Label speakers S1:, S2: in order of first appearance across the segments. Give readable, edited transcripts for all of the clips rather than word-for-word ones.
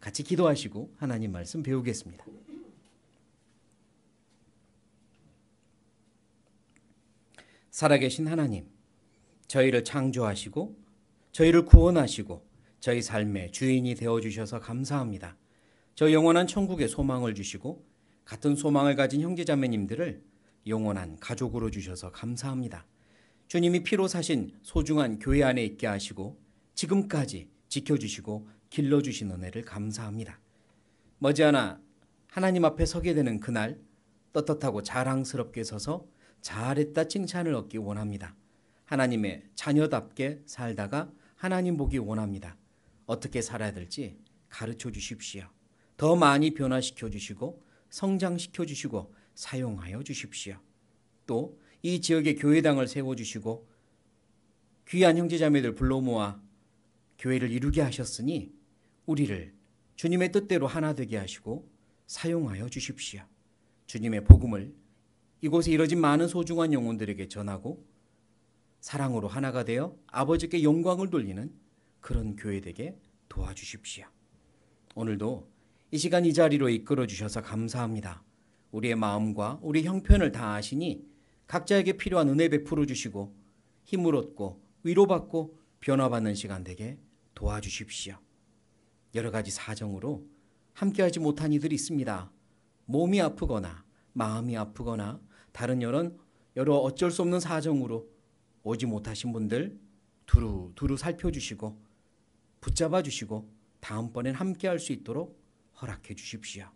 S1: 같이 기도하시고 하나님 말씀 배우겠습니다. 살아계신 하나님, 저희를 창조하시고 저희를 구원하시고 저희 삶의 주인이 되어주셔서 감사합니다. 저 영원한 천국의 소망을 주시고 같은 소망을 가진 형제자매님들을 영원한 가족으로 주셔서 감사합니다. 주님이 피로 사신 소중한 교회 안에 있게 하시고 지금까지 지켜주시고 길러주신 은혜를 감사합니다. 머지않아 하나님 앞에 서게 되는 그날 떳떳하고 자랑스럽게 서서 잘했다 칭찬을 얻기 원합니다. 하나님의 자녀답게 살다가 하나님 보기 원합니다. 어떻게 살아야 될지 가르쳐 주십시오. 더 많이 변화시켜 주시고 성장시켜 주시고 사용하여 주십시오. 또 이 지역에 교회당을 세워주시고 귀한 형제자매들 불러 모아 교회를 이루게 하셨으니 우리를 주님의 뜻대로 하나 되게 하시고 사용하여 주십시오. 주님의 복음을 이곳에 이뤄진 많은 소중한 영혼들에게 전하고 사랑으로 하나가 되어 아버지께 영광을 돌리는 그런 교회 되게 도와주십시오. 오늘도 이 시간 이 자리로 이끌어 주셔서 감사합니다. 우리의 마음과 우리 형편을 다 아시니 각자에게 필요한 은혜 베풀어 주시고 힘을 얻고 위로받고 변화받는 시간 되게 도와주십시오. 여러 가지 사정으로 함께하지 못한 이들이 있습니다. 몸이 아프거나 마음이 아프거나 다른 여러 어쩔 수 없는 사정으로 오지 못하신 분들 두루두루 살펴주시고 붙잡아 주시고 다음번엔 함께할 수 있도록 허락해 주십시오.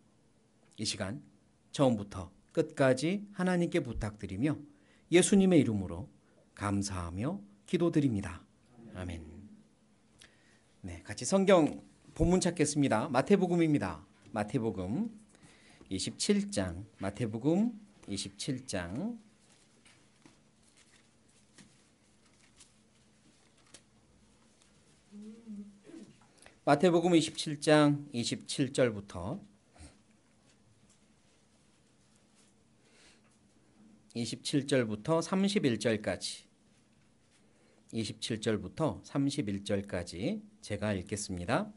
S1: 이 시간 처음부터 끝까지 하나님께 부탁드리며 예수님의 이름으로 감사하며 기도드립니다. 아멘. 네, 같이 성경 본문 찾겠습니다. 마태복음입니다. 마태복음 27장. 마태복음 27장. 마태복음 27장 27절부터 31절까지 27절부터 31절까지 제가 읽겠습니다.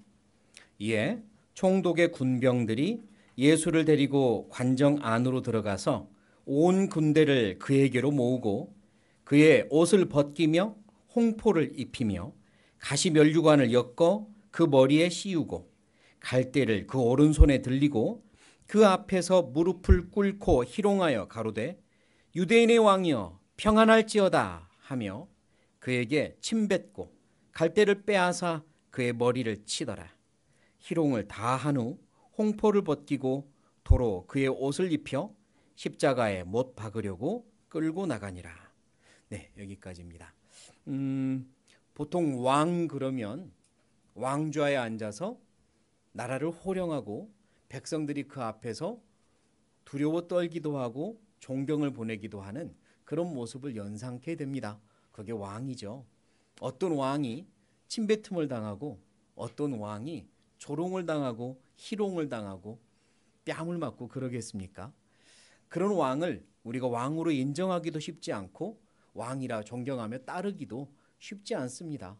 S1: 이에 총독의 군병들이 예수를 데리고 관정 안으로 들어가서 온 군대를 그에게로 모으고 그의 옷을 벗기며 홍포를 입히며 가시면류관을 엮어 그 머리에 씌우고 갈대를 그 오른손에 들리고 그 앞에서 무릎을 꿇고 희롱하여 가로되 유대인의 왕이여 평안할지어다 하며 그에게 침뱉고 갈대를 빼앗아 그의 머리를 치더라. 희롱을 다 한 후 홍포를 벗기고 도로 그의 옷을 입혀 십자가에 못 박으려고 끌고 나가니라. 네, 여기까지입니다. 보통 왕 그러면 왕좌에 앉아서 나라를 호령하고 백성들이 그 앞에서 두려워 떨기도 하고 존경을 보내기도 하는 그런 모습을 연상케 됩니다. 그게 왕이죠. 어떤 왕이 침뱉음을 당하고 어떤 왕이 조롱을 당하고 희롱을 당하고 뺨을 맞고 그러겠습니까? 그런 왕을 우리가 왕으로 인정하기도 쉽지 않고 왕이라 존경하며 따르기도 쉽지 않습니다.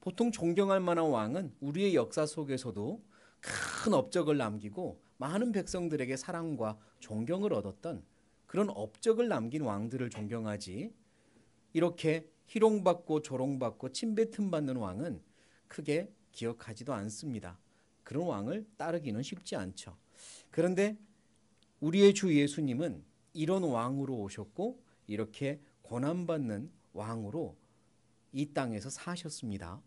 S1: 보통 존경할 만한 왕은 우리의 역사 속에서도 큰 업적을 남기고 많은 백성들에게 사랑과 존경을 얻었던 그런 업적을 남긴 왕들을 존경하지, 이렇게 희롱받고 조롱받고 침뱉음 받는 왕은 크게 기억하지도 않습니다. 그런 왕을 따르기는 쉽지 않죠. 그런데 우리의 주 예수님은 이런 왕으로 오셨고 이렇게 고난받는 왕으로 이 땅에서 사셨습니다.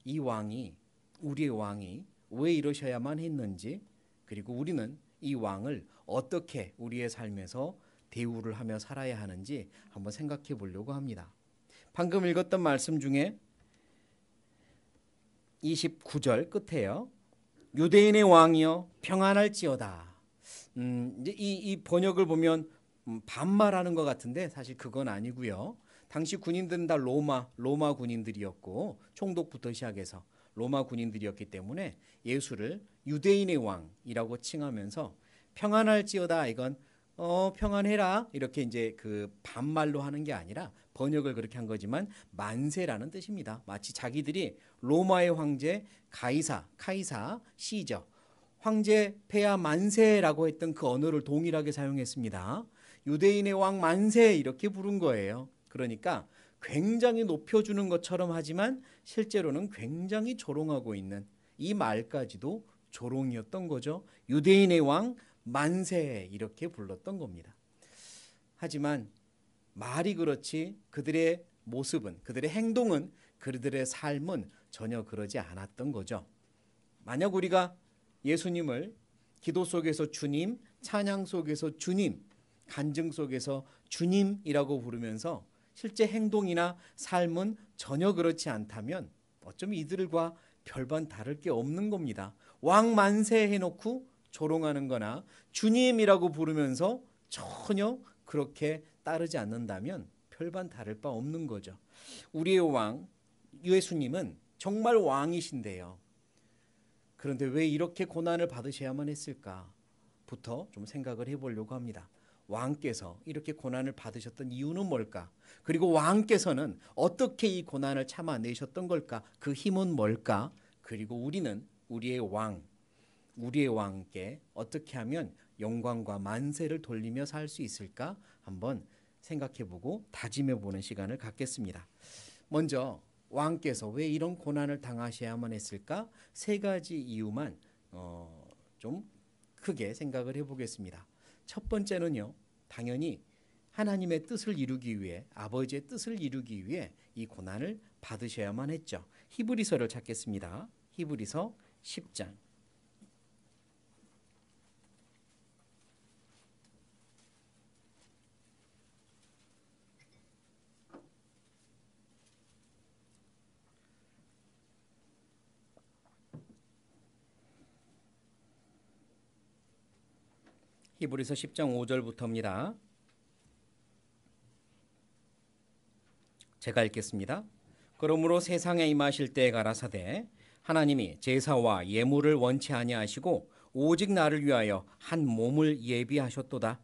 S1: 이 왕이, 우리의 왕이 왜 이러셔야만 했는지, 그리고 우리는 이 왕을 어떻게 우리의 삶에서 대우를 하며 살아야 하는지 한번 생각해 보려고 합니다. 방금 읽었던 말씀 중에 29절 끝에요. 유대인의 왕이여 평안할지어다. 이제 이 번역을 보면 반말하는 것 같은데 사실 그건 아니고요. 당시 군인들은 다 로마 군인들이었고 총독부터 시작해서 로마 군인들이었기 때문에 예수를 유대인의 왕이라고 칭하면서 평안할지어다, 이건 평안해라, 이렇게 이제 그 반말로 하는 게 아니라 번역을 그렇게 한 거지만 만세라는 뜻입니다. 마치 자기들이 로마의 황제 카이사 시저 황제 폐하 만세라고 했던 그 언어를 동일하게 사용했습니다. 유대인의 왕 만세 이렇게 부른 거예요. 그러니까 굉장히 높여주는 것처럼 하지만 실제로는 굉장히 조롱하고 있는 이 말까지도 조롱이었던 거죠. 유대인의 왕 만세 이렇게 불렀던 겁니다. 하지만 말이 그렇지 그들의 모습은, 그들의 행동은, 그들의 삶은 전혀 그러지 않았던 거죠. 만약 우리가 예수님을 기도 속에서 주님, 찬양 속에서 주님, 간증 속에서 주님이라고 부르면서 실제 행동이나 삶은 전혀 그렇지 않다면 어쩌면 이들과 별반 다를 게 없는 겁니다. 왕 만세 해놓고 조롱하는 거나 주님이라고 부르면서 전혀 그렇게 따르지 않는다면 별반 다를 바 없는 거죠. 우리의 왕 예수님은 정말 왕이신데요. 그런데 왜 이렇게 고난을 받으셔야만 했을까부터 좀 생각을 해보려고 합니다. 왕께서 이렇게 고난을 받으셨던 이유는 뭘까? 그리고 왕께서는 어떻게 이 고난을 참아내셨던 걸까? 그 힘은 뭘까? 그리고 우리는 우리의 왕께 어떻게 하면 영광과 만세를 돌리며 살 수 있을까? 한번 생각해보고 다짐해보는 시간을 갖겠습니다. 먼저 왕께서 왜 이런 고난을 당하셔야만 했을까? 세 가지 이유만 좀 크게 생각을 해보겠습니다. 첫 번째는요, 당연히 하나님의 뜻을 이루기 위해, 아버지의 뜻을 이루기 위해 이 고난을 받으셔야만 했죠. 히브리서를 찾겠습니다. 히브리서 10장. 히브리서 10장 5절부터입니다. 제가 읽겠습니다. 그러므로 세상에 임하실 때에 가라사대 하나님이 제사와 예물을 원치 아니하시고 오직 나를 위하여 한 몸을 예비하셨도다.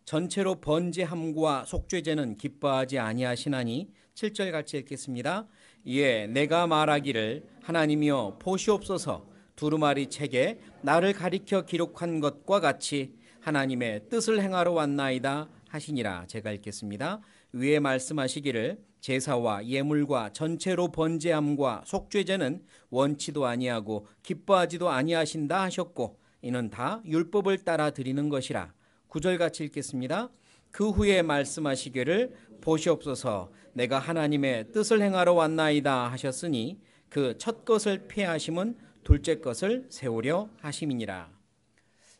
S1: 전체로 번제함과 속죄제는 기뻐하지 아니하시나니 7절 같이 읽겠습니다. 이에 내가 말하기를 하나님이여 보시옵소서 두루마리 책에 나를 가리켜 기록한 것과 같이 하나님의 뜻을 행하러 왔나이다 하시니라. 제가 읽겠습니다. 위에 말씀하시기를 제사와 예물과 전체로 번제함과 속죄제는 원치도 아니하고 기뻐하지도 아니하신다 하셨고 이는 다 율법을 따라 드리는 것이라. 9절 같이 읽겠습니다. 그 후에 말씀하시기를 보시옵소서 내가 하나님의 뜻을 행하러 왔나이다 하셨으니 그 첫 것을 폐하심은 둘째 것을 세우려 하심이니라.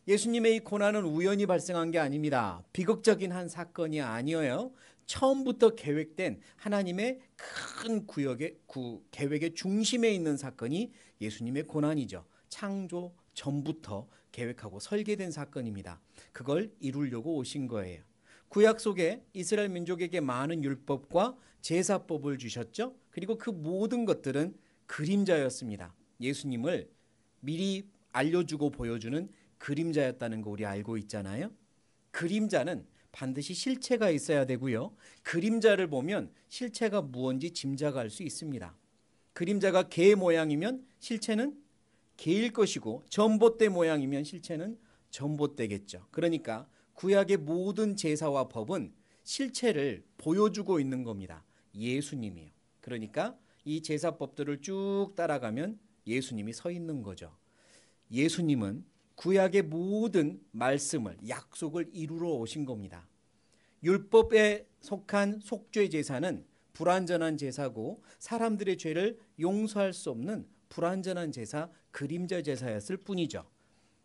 S1: 예수님의 이 고난은 우연히 발생한 게 아닙니다. 비극적인 한 사건이 아니어요. 처음부터 계획된 하나님의 큰 계획의 중심에 있는 사건이 예수님의 고난이죠. 창조 전부터 계획하고 설계된 사건입니다. 그걸 이루려고 오신 거예요. 구약 속에 이스라엘 민족에게 많은 율법과 제사법을 주셨죠. 그리고 그 모든 것들은 그림자였습니다. 예수님을 미리 알려주고 보여주는 그림자였다는 거 우리 알고 있잖아요. 그림자는 반드시 실체가 있어야 되고요. 그림자를 보면 실체가 무언지 짐작할 수 있습니다. 그림자가 개 모양이면 실체는 개일 것이고 전봇대 모양이면 실체는 전봇대겠죠. 그러니까 구약의 모든 제사와 법은 실체를 보여주고 있는 겁니다. 예수님이요. 그러니까 이 제사법들을 쭉 따라가면 예수님이 서 있는 거죠. 예수님은 구약의 모든 말씀을, 약속을 이루러 오신 겁니다. 율법에 속한 속죄 제사는 불완전한 제사고 사람들의 죄를 용서할 수 없는 불완전한 제사, 그림자 제사였을 뿐이죠.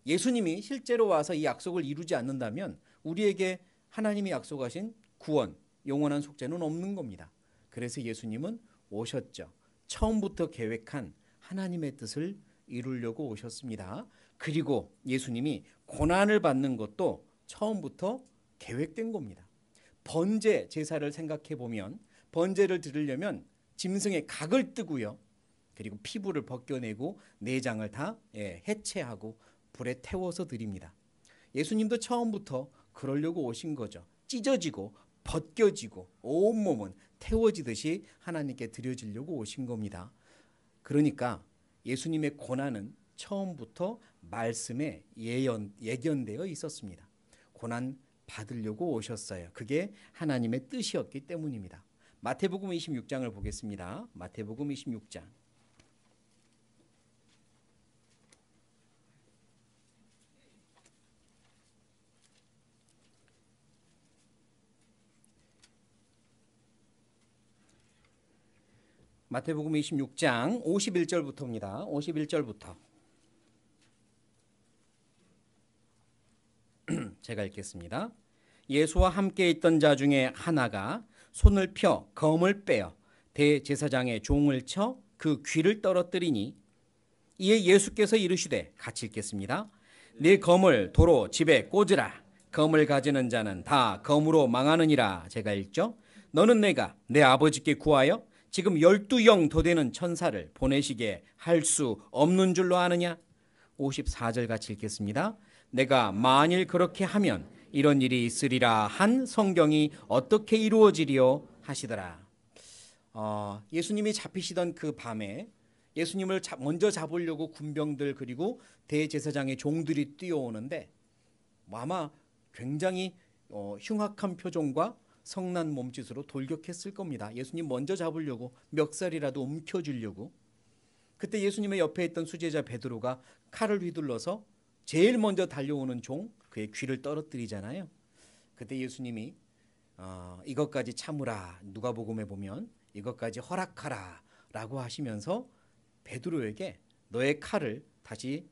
S1: 예수님이 실제로 와서 이 약속을 이루지 않는다면 우리에게 하나님이 약속하신 구원, 영원한 속죄는 없는 겁니다. 그래서 예수님은 오셨죠. 처음부터 계획한 하나님의 뜻을 이루려고 오셨습니다. 그리고 예수님이 고난을 받는 것도 처음부터 계획된 겁니다. 번제 제사를 생각해 보면 번제를 드리려면 짐승의 각을 뜨고요. 그리고 피부를 벗겨내고 내장을 다 해체하고 불에 태워서 드립니다. 예수님도 처음부터 그러려고 오신 거죠. 찢어지고 벗겨지고 온몸은 태워지듯이 하나님께 드려지려고 오신 겁니다. 그러니까 예수님의 고난은 처음부터 말씀에 예견되어 있었습니다. 고난 받으려고 오셨어요. 그게 하나님의 뜻이었기 때문입니다. 마태복음 26장을 보겠습니다. 마태복음 26장. 마태복음 26장 51절부터입니다. 51절부터. 제가 읽겠습니다. 예수와 함께 있던 자 중에 하나가 손을 펴 검을 빼어 대제사장의 종을 쳐 그 귀를 떨어뜨리니 이에 예수께서 이르시되, 같이 읽겠습니다. 네 검을 도로 집에 꽂으라. 검을 가지는 자는 다 검으로 망하느니라. 제가 읽죠. 너는 내가 내 아버지께 구하여 지금 12영 더 되는 천사를 보내시게 할 수 없는 줄로 아느냐. 54절 같이 읽겠습니다. 내가 만일 그렇게 하면 이런 일이 있으리라 한 성경이 어떻게 이루어지리요 하시더라. 예수님이 잡히시던 그 밤에 예수님을 먼저 잡으려고 군병들 그리고 대제사장의 종들이 뛰어오는데 아마 굉장히 흉악한 표정과 성난 몸짓으로 돌격했을 겁니다. 예수님 먼저 잡으려고 멱살이라도 움켜쥐려고. 그때 예수님의 옆에 있던 수제자 베드로가 칼을 휘둘러서 제일 먼저 달려오는 종 그의 귀를 떨어뜨리잖아요. 그때 예수님이 이것까지 참으라. 누가복음에 보면 이것까지 허락하라 라고 하시면서 베드로에게 너의 칼을 다시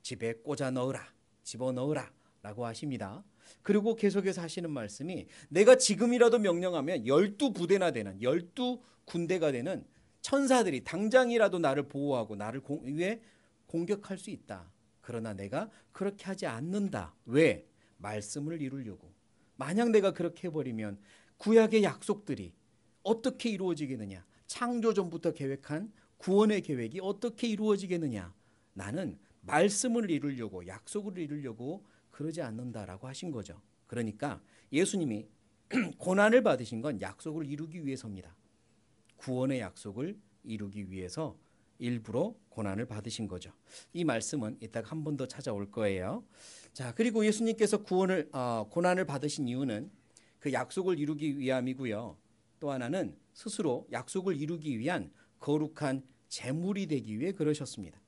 S1: 집에 꽂아 넣으라, 집어넣으라 라고 하십니다. 그리고 계속해서 하시는 말씀이 내가 지금이라도 명령하면 12부대나 되는 12군대가 되는 천사들이 당장이라도 나를 보호하고 나를 위해 공격할 수 있다. 그러나 내가 그렇게 하지 않는다. 왜? 말씀을 이루려고. 만약 내가 그렇게 해버리면 구약의 약속들이 어떻게 이루어지겠느냐. 창조전부터 계획한 구원의 계획이 어떻게 이루어지겠느냐. 나는 말씀을 이루려고 약속을 이루려고 그러지 않는다라고 하신 거죠. 그러니까 예수님이 고난을 받으신 건 약속을 이루기 위해서입니다. 구원의 약속을 이루기 위해서 일부러 고난을 받으신 거죠. 이 말씀은 이따가 한 번 더 찾아올 거예요. 자, 그리고 예수님께서 고난을 받으신 이유는 그 약속을 이루기 위함이고요. 또 하나는 스스로 약속을 이루기 위한 거룩한 제물이 되기 위해 그러셨습니다.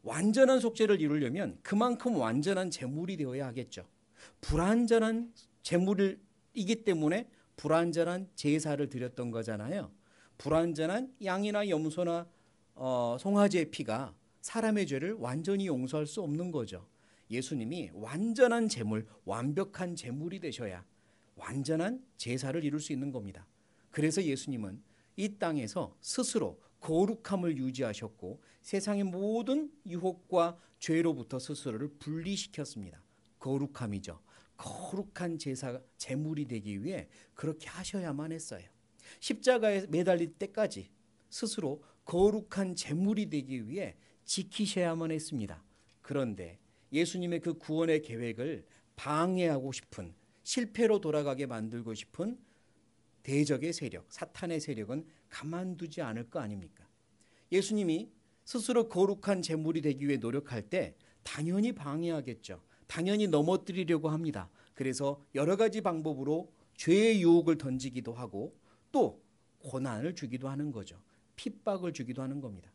S1: 완전한 속죄를 이루려면 그만큼 완전한 제물이 되어야 하겠죠. 불완전한 제물이기 때문에 불완전한 제사를 드렸던 거잖아요. 불완전한 양이나 염소나 송아지의 피가 사람의 죄를 완전히 용서할 수 없는 거죠. 예수님이 완전한 제물, 완벽한 제물이 되셔야 완전한 제사를 이룰 수 있는 겁니다. 그래서 예수님은 이 땅에서 스스로 거룩함을 유지하셨고 세상의 모든 유혹과 죄로부터 스스로를 분리시켰습니다. 거룩함이죠. 거룩한 제물이 되기 위해 그렇게 하셔야만 했어요. 십자가에 매달릴 때까지 스스로 거룩한 제물이 되기 위해 지키셔야만 했습니다. 그런데 예수님의 그 구원의 계획을 방해하고 싶은, 실패로 돌아가게 만들고 싶은 대적의 세력, 사탄의 세력은 가만두지 않을 거 아닙니까? 예수님이 스스로 거룩한 제물이 되기 위해 노력할 때 당연히 방해하겠죠. 당연히 넘어뜨리려고 합니다. 그래서 여러 가지 방법으로 죄의 유혹을 던지기도 하고 또 고난을 주기도 하는 거죠. 핍박을 주기도 하는 겁니다.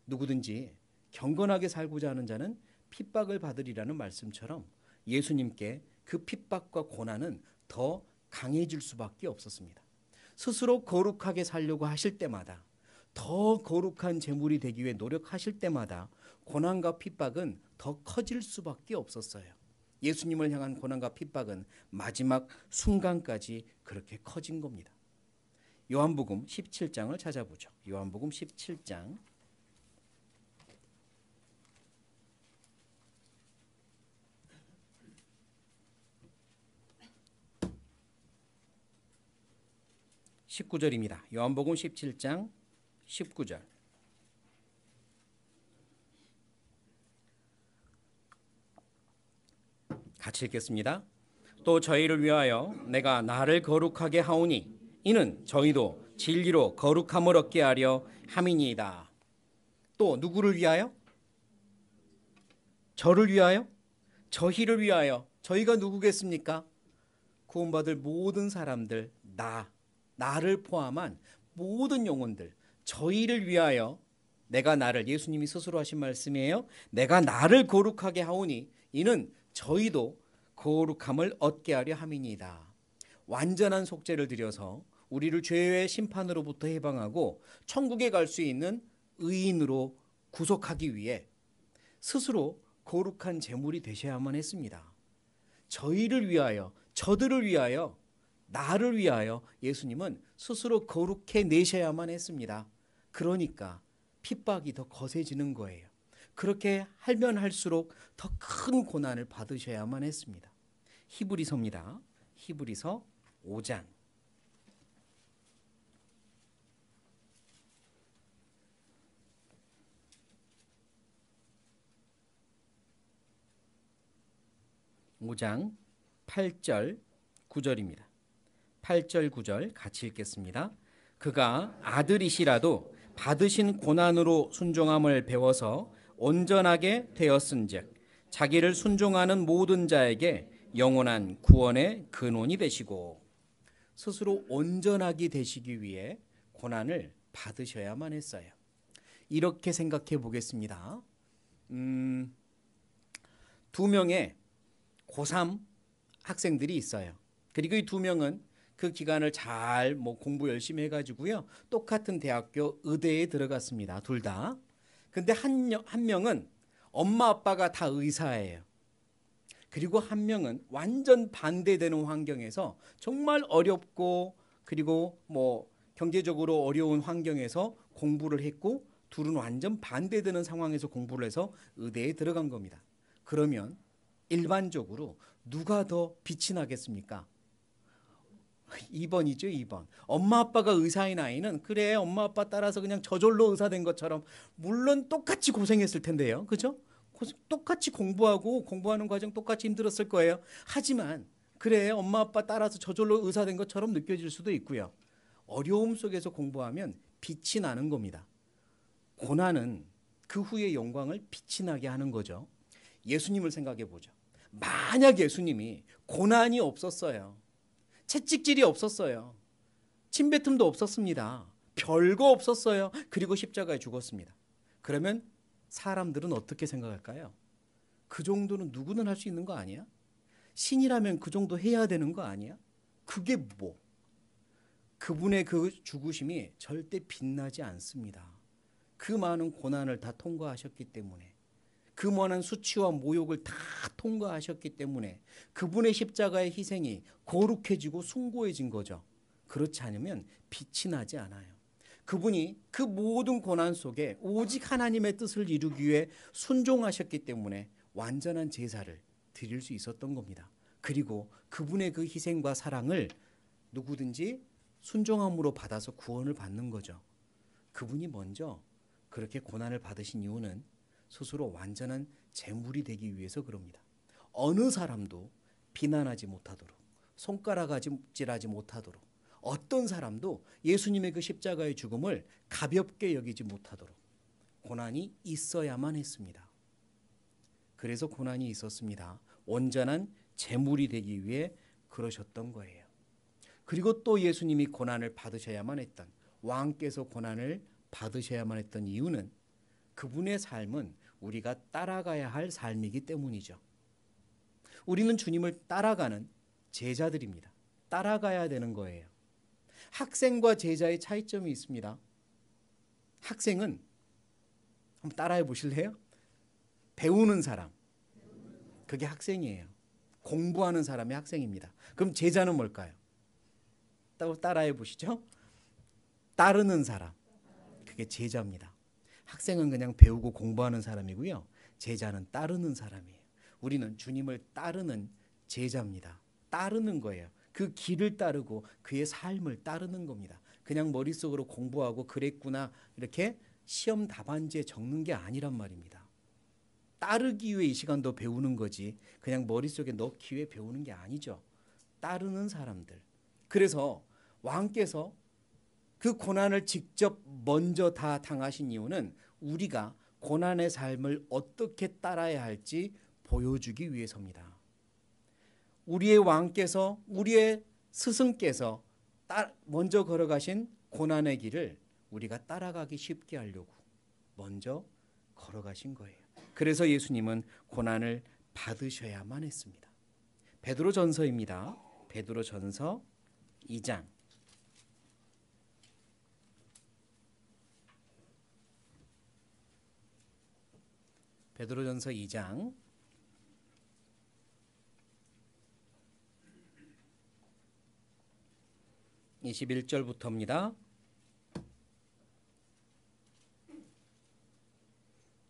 S1: 누구든지 경건하게 살고자 하는 자는 핍박을 받으리라는 말씀처럼 예수님께 그 핍박과 고난은 더 강해질 수밖에 없었습니다. 스스로 거룩하게 살려고 하실 때마다, 더 거룩한 제물이 되기 위해 노력하실 때마다 고난과 핍박은 더 커질 수밖에 없었어요. 예수님을 향한 고난과 핍박은 마지막 순간까지 그렇게 커진 겁니다. 요한복음 17장을 찾아보죠. 요한복음 17장. (19절입니다) 요한복음 17장 19절. 같이 읽겠습니다. 또 저희를 위하여 내가 나를 거룩하게 하오니 이는 저희도 진리로 거룩함을 얻게 하려 함이니이다. 또 누구를 위하여? 저를 위하여? 저희를 위하여. 저희가 누구겠습니까? 구원받을 모든 사람들, 나를 포함한 모든 영혼들, 저희를 위하여 내가 나를, 예수님이 스스로 하신 말씀이에요. 내가 나를 거룩하게 하오니 이는 저희도 거룩함을 얻게 하려 함이니이다. 완전한 속죄를 드려서 우리를 죄의 심판으로부터 해방하고 천국에 갈 수 있는 의인으로 구속하기 위해 스스로 거룩한 제물이 되셔야만 했습니다. 저희를 위하여, 저들을 위하여, 나를 위하여 예수님은 스스로 거룩해 내셔야만 했습니다. 그러니까 핍박이 더 거세지는 거예요. 그렇게 하면 할수록 더 큰 고난을 받으셔야만 했습니다. 히브리서입니다. 히브리서 5장. 오 장 8절 9절입니다. 8절 9절 같이 읽겠습니다. 그가 아들이시라도 받으신 고난으로 순종함을 배워서 온전하게 되었은즉 자기를 순종하는 모든 자에게 영원한 구원의 근원이 되시고, 스스로 온전하게 되시기 위해 고난을 받으셔야만 했어요. 이렇게 생각해 보겠습니다. 두 명의 고3 학생들이 있어요. 그리고 이 두 명은 그 기간을 잘 공부 열심히 해가지고요, 똑같은 대학교 의대에 들어갔습니다. 둘 다. 근데 한 명은 엄마 아빠가 다 의사예요. 그리고 한 명은 완전 반대되는 환경에서 정말 어렵고, 그리고 경제적으로 어려운 환경에서 공부를 했고, 둘은 완전 반대되는 상황에서 공부를 해서 의대에 들어간 겁니다. 그러면 일반적으로 누가 더 빛이 나겠습니까? 2번이죠, 2번. 엄마 아빠가 의사인 아이는 그래, 엄마 아빠 따라서 그냥 저절로 의사 된 것처럼 물론 똑같이 고생했을 텐데요. 그죠? 똑같이 공부하는 과정 똑같이 힘들었을 거예요. 하지만 그래, 엄마 아빠 따라서 저절로 의사 된 것처럼 느껴질 수도 있고요. 어려움 속에서 공부하면 빛이 나는 겁니다. 고난은 그 후의 영광을 빛이 나게 하는 거죠. 예수님을 생각해 보죠. 만약 예수님이 고난이 없었어요, 채찍질이 없었어요, 침뱉음도 없었습니다, 별거 없었어요, 그리고 십자가에 죽었습니다. 그러면 사람들은 어떻게 생각할까요? 그 정도는 누구는 할 수 있는 거 아니야? 신이라면 그 정도 해야 되는 거 아니야? 그게 뭐? 그분의 그 죽으심이 절대 빛나지 않습니다. 그 많은 고난을 다 통과하셨기 때문에, 그 많은 수치와 모욕을 다 통과하셨기 때문에 그분의 십자가의 희생이 거룩해지고 숭고해진 거죠. 그렇지 않으면 빛이 나지 않아요. 그분이 그 모든 고난 속에 오직 하나님의 뜻을 이루기 위해 순종하셨기 때문에 완전한 제사를 드릴 수 있었던 겁니다. 그리고 그분의 그 희생과 사랑을 누구든지 순종함으로 받아서 구원을 받는 거죠. 그분이 먼저 그렇게 고난을 받으신 이유는 스스로 완전한 제물이 되기 위해서 그럽니다. 어느 사람도 비난하지 못하도록, 손가락질하지 못하도록, 어떤 사람도 예수님의 그 십자가의 죽음을 가볍게 여기지 못하도록 고난이 있어야만 했습니다. 그래서 고난이 있었습니다. 온전한 제물이 되기 위해 그러셨던 거예요. 그리고 또 예수님이 고난을 받으셔야만 했던, 왕께서 고난을 받으셔야만 했던 이유는 그분의 삶은 우리가 따라가야 할 삶이기 때문이죠. 우리는 주님을 따라가는 제자들입니다. 따라가야 되는 거예요. 학생과 제자의 차이점이 있습니다. 학생은 한번 따라해 보실래요? 배우는 사람, 그게 학생이에요. 공부하는 사람이 학생입니다. 그럼 제자는 뭘까요? 따라해 보시죠. 따르는 사람, 그게 제자입니다. 학생은 그냥 배우고 공부하는 사람이고요, 제자는 따르는 사람이에요. 우리는 주님을 따르는 제자입니다. 따르는 거예요. 그 길을 따르고 그의 삶을 따르는 겁니다. 그냥 머릿속으로 공부하고 그랬구나 이렇게 시험 답안지에 적는 게 아니란 말입니다. 따르기 위해 이 시간도 배우는 거지 그냥 머릿속에 넣기 위해 배우는 게 아니죠. 따르는 사람들. 그래서 왕께서 그 고난을 직접 먼저 다 당하신 이유는 우리가 고난의 삶을 어떻게 따라야 할지 보여주기 위해서입니다. 우리의 왕께서, 우리의 스승께서 먼저 걸어가신 고난의 길을 우리가 따라가기 쉽게 하려고 먼저 걸어가신 거예요. 그래서 예수님은 고난을 받으셔야만 했습니다. 베드로전서입니다. 베드로전서 2장. 베드로전서 2장 21절부터입니다.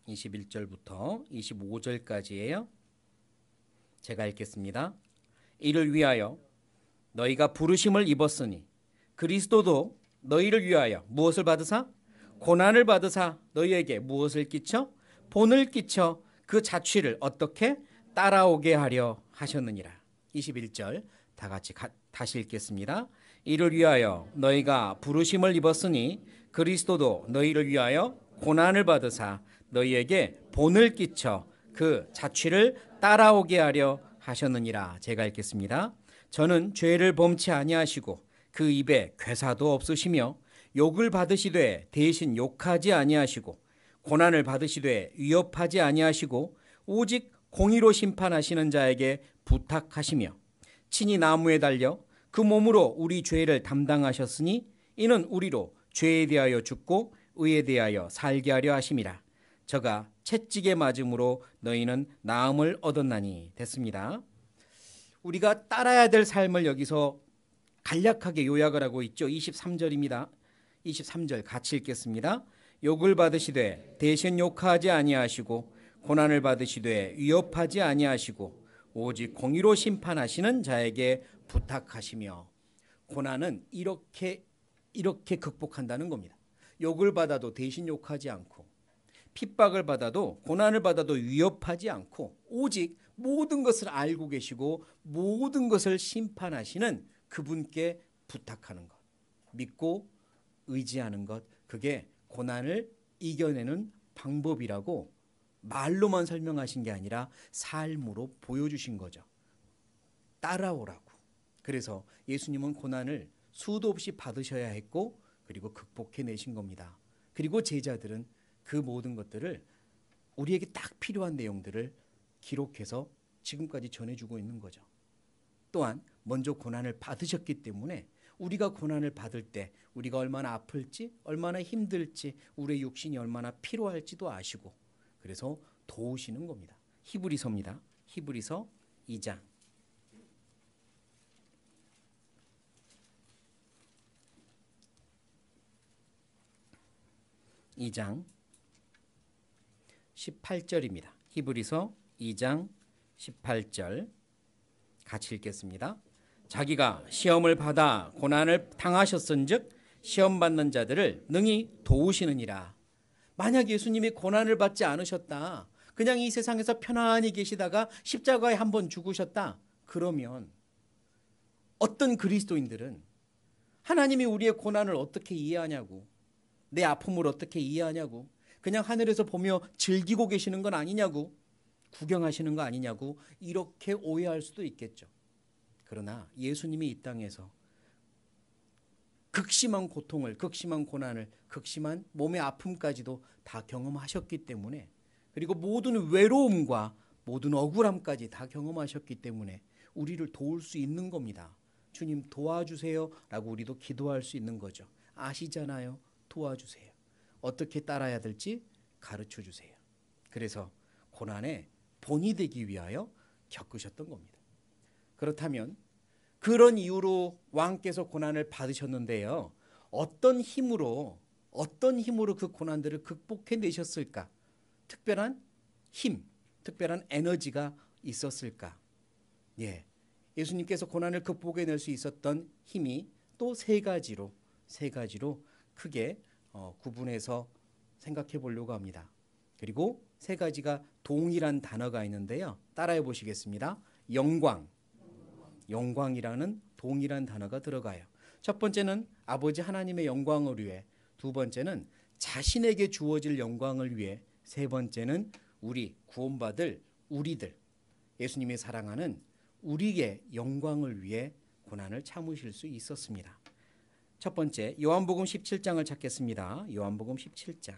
S1: 21절부터 25절까지예요. 제가 읽겠습니다. 이를 위하여 너희가 부르심을 입었으니 그리스도도 너희를 위하여 무엇을 받으사? 고난을 받으사 너희에게 무엇을 끼쳐? 본을 끼쳐 그 자취를 어떻게 따라오게 하려 하셨느니라. 21절 다 같이 다시 읽겠습니다. 이를 위하여 너희가 부르심을 입었으니 그리스도도 너희를 위하여 고난을 받으사 너희에게 본을 끼쳐 그 자취를 따라오게 하려 하셨느니라. 제가 읽겠습니다. 저는 죄를 범치 아니하시고 그 입에 괴사도 없으시며 욕을 받으시되 대신 욕하지 아니하시고 고난을 받으시되 위협하지 아니하시고 오직 공의로 심판하시는 자에게 부탁하시며 친히 나무에 달려 그 몸으로 우리 죄를 담당하셨으니 이는 우리로 죄에 대하여 죽고 의에 대하여 살게 하려 하심이라. 저가 채찍에 맞음으로 너희는 나음을 얻었나니. 됐습니다. 우리가 따라야 될 삶을 여기서 간략하게 요약을 하고 있죠. 23절입니다. 23절 같이 읽겠습니다. 욕을 받으시되 대신 욕하지 아니하시고 고난을 받으시되 위협하지 아니하시고 오직 공의로 심판하시는 자에게 부탁하시며. 고난은 이렇게 극복한다는 겁니다. 욕을 받아도 대신 욕하지 않고 핍박을 받아도 고난을 받아도 위협하지 않고 오직 모든 것을 알고 계시고 모든 것을 심판하시는 그분께 부탁하는 것, 믿고 의지하는 것, 그게 고난을 이겨내는 방법이라고 말로만 설명하신 게 아니라 삶으로 보여주신 거죠. 따라오라고. 그래서 예수님은 고난을 수도 없이 받으셔야 했고 그리고 극복해내신 겁니다. 그리고 제자들은 그 모든 것들을 우리에게 딱 필요한 내용들을 기록해서 지금까지 전해주고 있는 거죠. 또한 먼저 고난을 받으셨기 때문에 우리가 고난을 받을 때 우리가 얼마나 아플지, 얼마나 힘들지, 우리의 육신이 얼마나 피로할지도 아시고 그래서 도우시는 겁니다. 히브리서입니다. 히브리서 2장. 2장 18절입니다. 히브리서 2장 18절 같이 읽겠습니다. 자기가 시험을 받아 고난을 당하셨은즉 시험 받는 자들을 능히 도우시느니라. 만약 예수님이 고난을 받지 않으셨다, 그냥 이 세상에서 편안히 계시다가 십자가에 한번 죽으셨다, 그러면 어떤 그리스도인들은 하나님이 우리의 고난을 어떻게 이해하냐고, 내 아픔을 어떻게 이해하냐고, 그냥 하늘에서 보며 즐기고 계시는 건 아니냐고, 구경하시는 거 아니냐고 이렇게 오해할 수도 있겠죠. 그러나 예수님이 이 땅에서 극심한 고통을, 극심한 고난을, 극심한 몸의 아픔까지도 다 경험하셨기 때문에, 그리고 모든 외로움과 모든 억울함까지 다 경험하셨기 때문에 우리를 도울 수 있는 겁니다. 주님 도와주세요 라고 우리도 기도할 수 있는 거죠. 아시잖아요. 도와주세요. 어떻게 따라야 될지 가르쳐 주세요. 그래서 고난의 본이 되기 위하여 겪으셨던 겁니다. 그렇다면 그런 이유로 왕께서 고난을 받으셨는데요, 어떤 힘으로 그 고난들을 극복해내셨을까? 특별한 힘, 특별한 에너지가 있었을까? 예수님께서 고난을 극복해낼 수 있었던 힘이 또 세 가지로 크게 구분해서 생각해 보려고 합니다. 그리고 세 가지가 동일한 단어가 있는데요. 따라해 보시겠습니다. 영광이라는 동일한 단어가 들어가요. 첫 번째는 아버지 하나님의 영광을 위해, 두 번째는 자신에게 주어질 영광을 위해, 세 번째는 우리 구원받을 우리들, 예수님이 사랑하는 우리의 영광을 위해 고난을 참으실 수 있었습니다. 첫 번째, 요한복음 17장을 찾겠습니다. 요한복음 17장.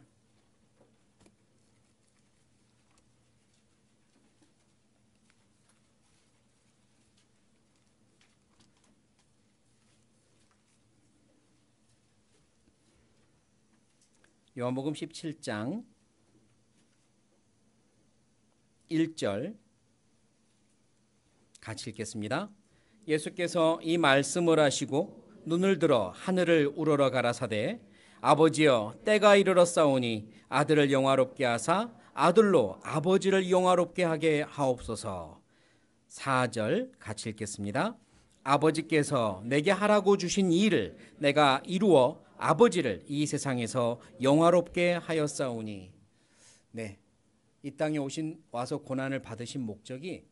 S1: 요한복음 17장 1절 같이 읽겠습니다. 예수께서 이 말씀을 하시고 눈을 들어 하늘을 우러러 가라사대 아버지여 때가 이르렀사오니 아들을 영화롭게 하사 아들로 아버지를 영화롭게 하게 하옵소서. 4절 같이 읽겠습니다. 아버지께서 내게 하라고 주신 이 일을 내가 이루어 아버지를 이 세상에서 영화롭게 하였사오니. 네, 이 땅에 와서 고난을 받으신 목적이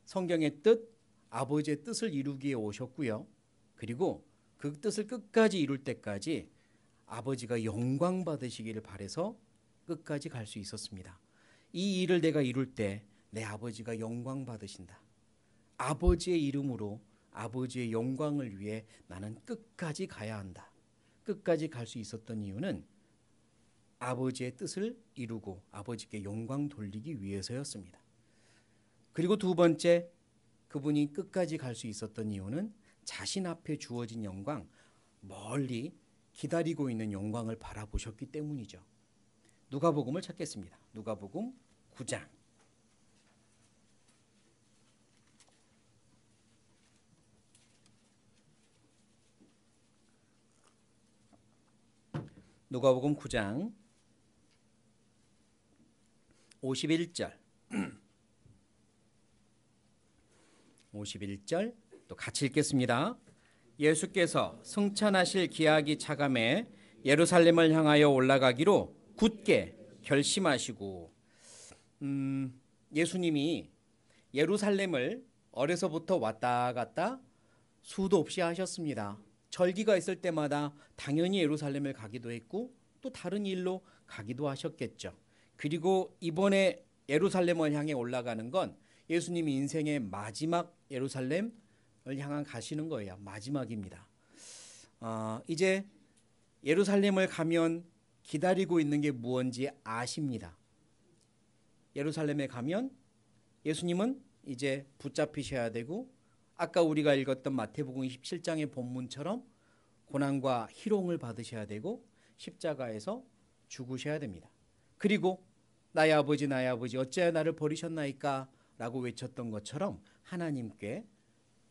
S1: 성경의 뜻, 아버지의 뜻을 이루기에 오셨고요. 그리고 그 뜻을 끝까지 이룰 때까지 아버지가 영광 받으시기를 바라서 끝까지 갈 수 있었습니다. 이 일을 내가 이룰 때 내 아버지가 영광 받으신다. 아버지의 이름으로 아버지의 영광을 위해 나는 끝까지 가야 한다. 끝까지 갈 수 있었던 이유는 아버지의 뜻을 이루고 아버지께 영광 돌리기 위해서였습니다. 그리고 두 번째, 그분이 끝까지 갈 수 있었던 이유는 자신 앞에 주어진 영광, 멀리 기다리고 있는 영광을 바라보셨기 때문이죠. 누가복음을 찾겠습니다. 누가복음 9장. 누가복음 9장 51절 51절 또 같이 읽겠습니다. 예수께서 승천하실 기약이 차감해 예루살렘을 향하여 올라가기로 굳게 결심하시고 예수님이 예루살렘을 어려서부터 왔다 갔다 수도 없이 하셨습니다. 절기가 있을 때마다 당연히 예루살렘을 가기도 했고 또 다른 일로 가기도 하셨겠죠. 그리고 이번에 예루살렘을 향해 올라가는 건 예수님이 인생의 마지막 예루살렘을 향한 가시는 거예요. 마지막입니다. 이제 예루살렘을 가면 기다리고 있는 게 무언지 아십니다. 예루살렘에 가면 예수님은 이제 붙잡히셔야 되고 아까 우리가 읽었던 마태복음 27장의 본문처럼 고난과 희롱을 받으셔야 되고 십자가에서 죽으셔야 됩니다. 그리고 나의 아버지 나의 아버지 어찌하여 나를 버리셨나이까 라고 외쳤던 것처럼 하나님께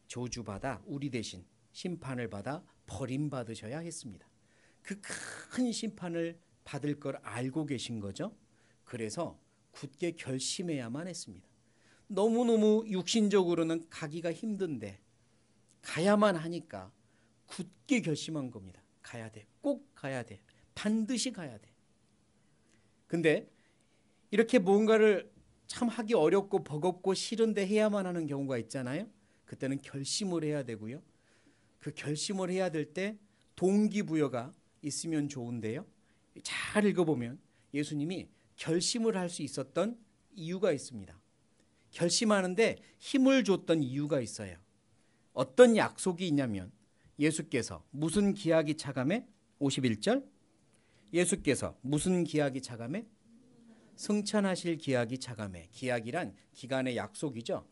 S1: 저주받아 우리 대신 심판을 받아 버림받으셔야 했습니다. 그 큰 심판을 받을 걸 알고 계신 거죠. 그래서 굳게 결심해야만 했습니다. 너무너무 육신적으로는 가기가 힘든데 가야만 하니까 굳게 결심한 겁니다. 가야 돼. 꼭 가야 돼. 반드시 가야 돼. 근데 이렇게 뭔가를 참 하기 어렵고 버겁고 싫은데 해야만 하는 경우가 있잖아요. 그때는 결심을 해야 되고요. 그 결심을 해야 될 때 동기부여가 있으면 좋은데요. 잘 읽어보면 예수님이 결심을 할 수 있었던 이유가 있습니다. 결심하는데 힘을 줬던 이유가 있어요. 어떤 약속이 있냐면 예수께서 무슨 기약이 차감해? 51절 예수께서 무슨 기약이 차감해? 승천하실 기약이 차감해. 기약이란 기간의 약속이죠.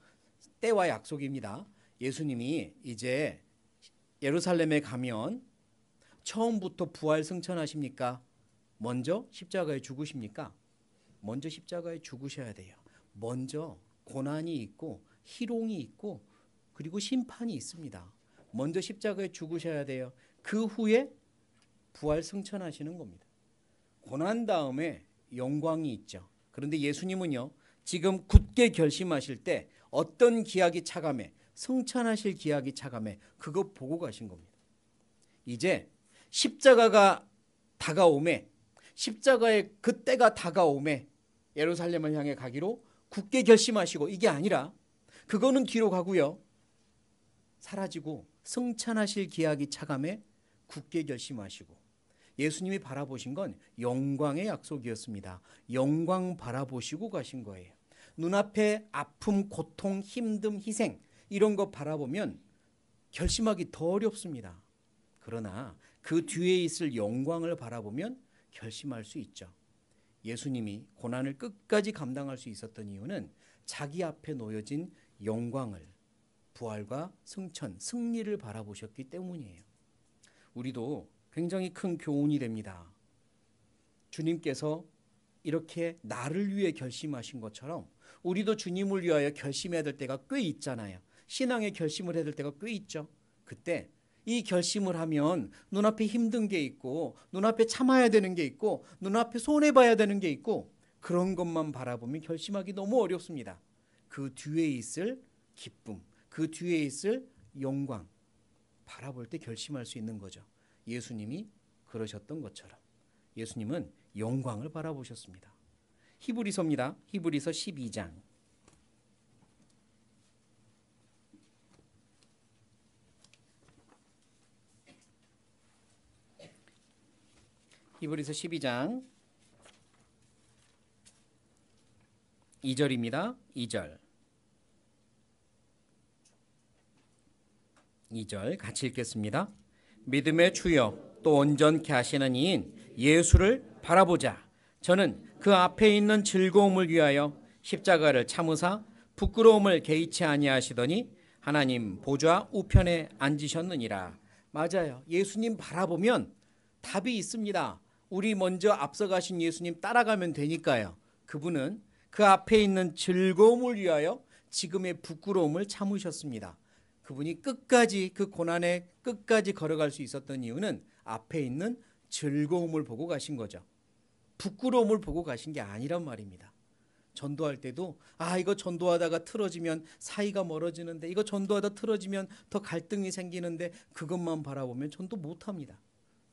S1: 때와 약속입니다. 예수님이 이제 예루살렘에 가면 처음부터 부활 승천하십니까? 먼저 십자가에 죽으십니까? 먼저 십자가에 죽으셔야 돼요. 먼저 고난이 있고 희롱이 있고 그리고 심판이 있습니다. 먼저 십자가에 죽으셔야 돼요. 그 후에 부활 승천하시는 겁니다. 고난 다음에 영광이 있죠. 그런데 예수님은요, 지금 굳게 결심하실 때 어떤 기약이 차감해? 승천하실 기약이 차감해. 그거 보고 가신 겁니다. 이제 십자가가 다가오매, 십자가의 그때가 다가오매 예루살렘을 향해 가기로 굳게 결심하시고 이게 아니라 그거는 뒤로 가고요. 사라지고 승천하실 기약이 차감해 굳게 결심하시고 예수님이 바라보신 건 영광의 약속이었습니다. 영광 바라보시고 가신 거예요. 눈앞에 아픔, 고통, 힘듦, 희생 이런 거 바라보면 결심하기 더 어렵습니다. 그러나 그 뒤에 있을 영광을 바라보면 결심할 수 있죠. 예수님이 고난을 끝까지 감당할 수 있었던 이유는 자기 앞에 놓여진 영광을, 부활과 승천, 승리를 바라보셨기 때문이에요. 우리도 굉장히 큰 교훈이 됩니다. 주님께서 이렇게 나를 위해 결심하신 것처럼 우리도 주님을 위하여 결심해야 될 때가 꽤 있잖아요. 신앙의 결심을 해야 될 때가 꽤 있죠. 그때 이 결심을 하면 눈앞에 힘든 게 있고 눈앞에 참아야 되는 게 있고 눈앞에 손해봐야 되는 게 있고 그런 것만 바라보면 결심하기 너무 어렵습니다. 그 뒤에 있을 기쁨, 그 뒤에 있을 영광 바라볼 때 결심할 수 있는 거죠. 예수님이 그러셨던 것처럼 예수님은 영광을 바라보셨습니다. 히브리서입니다. 히브리서 12장. 히브리서 12장 2절입니다. 2절 같이 읽겠습니다. 믿음의 주여 또 온전케 하시는 이인 예수를 바라보자. 저는 그 앞에 있는 즐거움을 위하여 십자가를 참으사 부끄러움을 개의치 아니하시더니 하나님 보좌 우편에 앉으셨느니라. 맞아요. 예수님 바라보면 답이 있습니다. 우리 먼저 앞서가신 예수님 따라가면 되니까요. 그분은 그 앞에 있는 즐거움을 위하여 지금의 부끄러움을 참으셨습니다. 그분이 끝까지 그 고난에 끝까지 걸어갈 수 있었던 이유는 앞에 있는 즐거움을 보고 가신 거죠. 부끄러움을 보고 가신 게 아니란 말입니다. 전도할 때도 이거 전도하다가 틀어지면 사이가 멀어지는데 이거 전도하다 틀어지면 더 갈등이 생기는데 그것만 바라보면 전도 못합니다.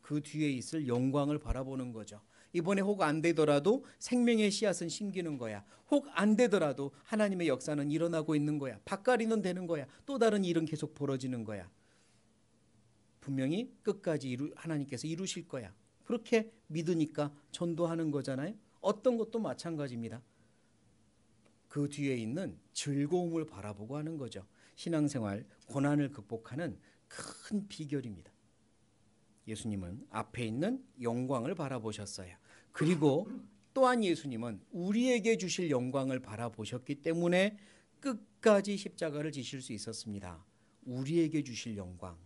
S1: 그 뒤에 있을 영광을 바라보는 거죠. 이번에 혹 안 되더라도 생명의 씨앗은 심기는 거야. 혹 안 되더라도 하나님의 역사는 일어나고 있는 거야. 밭갈이는 되는 거야. 또 다른 일은 계속 벌어지는 거야. 분명히 끝까지 하나님께서 이루실 거야. 그렇게 믿으니까 전도하는 거잖아요. 어떤 것도 마찬가지입니다. 그 뒤에 있는 즐거움을 바라보고 하는 거죠. 신앙생활, 고난을 극복하는 큰 비결입니다. 예수님은 앞에 있는 영광을 바라보셨어요. 그리고 또한 예수님은 우리에게 주실 영광을 바라보셨기 때문에 끝까지 십자가를 지실 수 있었습니다. 우리에게 주실 영광.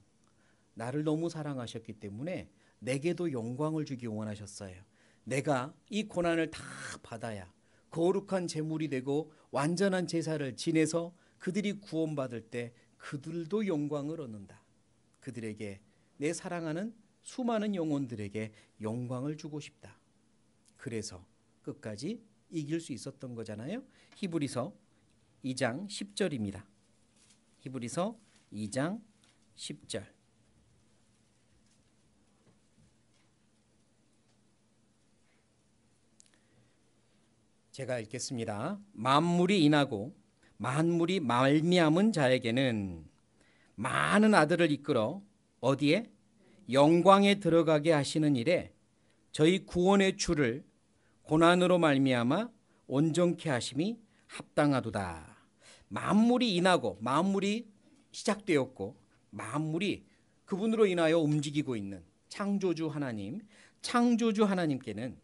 S1: 나를 너무 사랑하셨기 때문에 내게도 영광을 주기 원하셨어요. 내가 이 고난을 다 받아야 거룩한 제물이 되고 완전한 제사를 지내서 그들이 구원받을 때 그들도 영광을 얻는다. 그들에게 내 사랑하는 수많은 영혼들에게 영광을 주고 싶다. 그래서 끝까지 이길 수 있었던 거잖아요. 히브리서 2장 10절입니다. 히브리서 2장 10절. 제가 읽겠습니다. 만물이 인하고 만물이 말미암은 자에게는 많은 아들을 이끌어 어디에? 영광에 들어가게 하시는 일에 저희 구원의 주를 고난으로 말미암아 온전케 하심이 합당하도다. 만물이 인하고 만물이 시작되었고 만물이 그분으로 인하여 움직이고 있는 창조주 하나님께는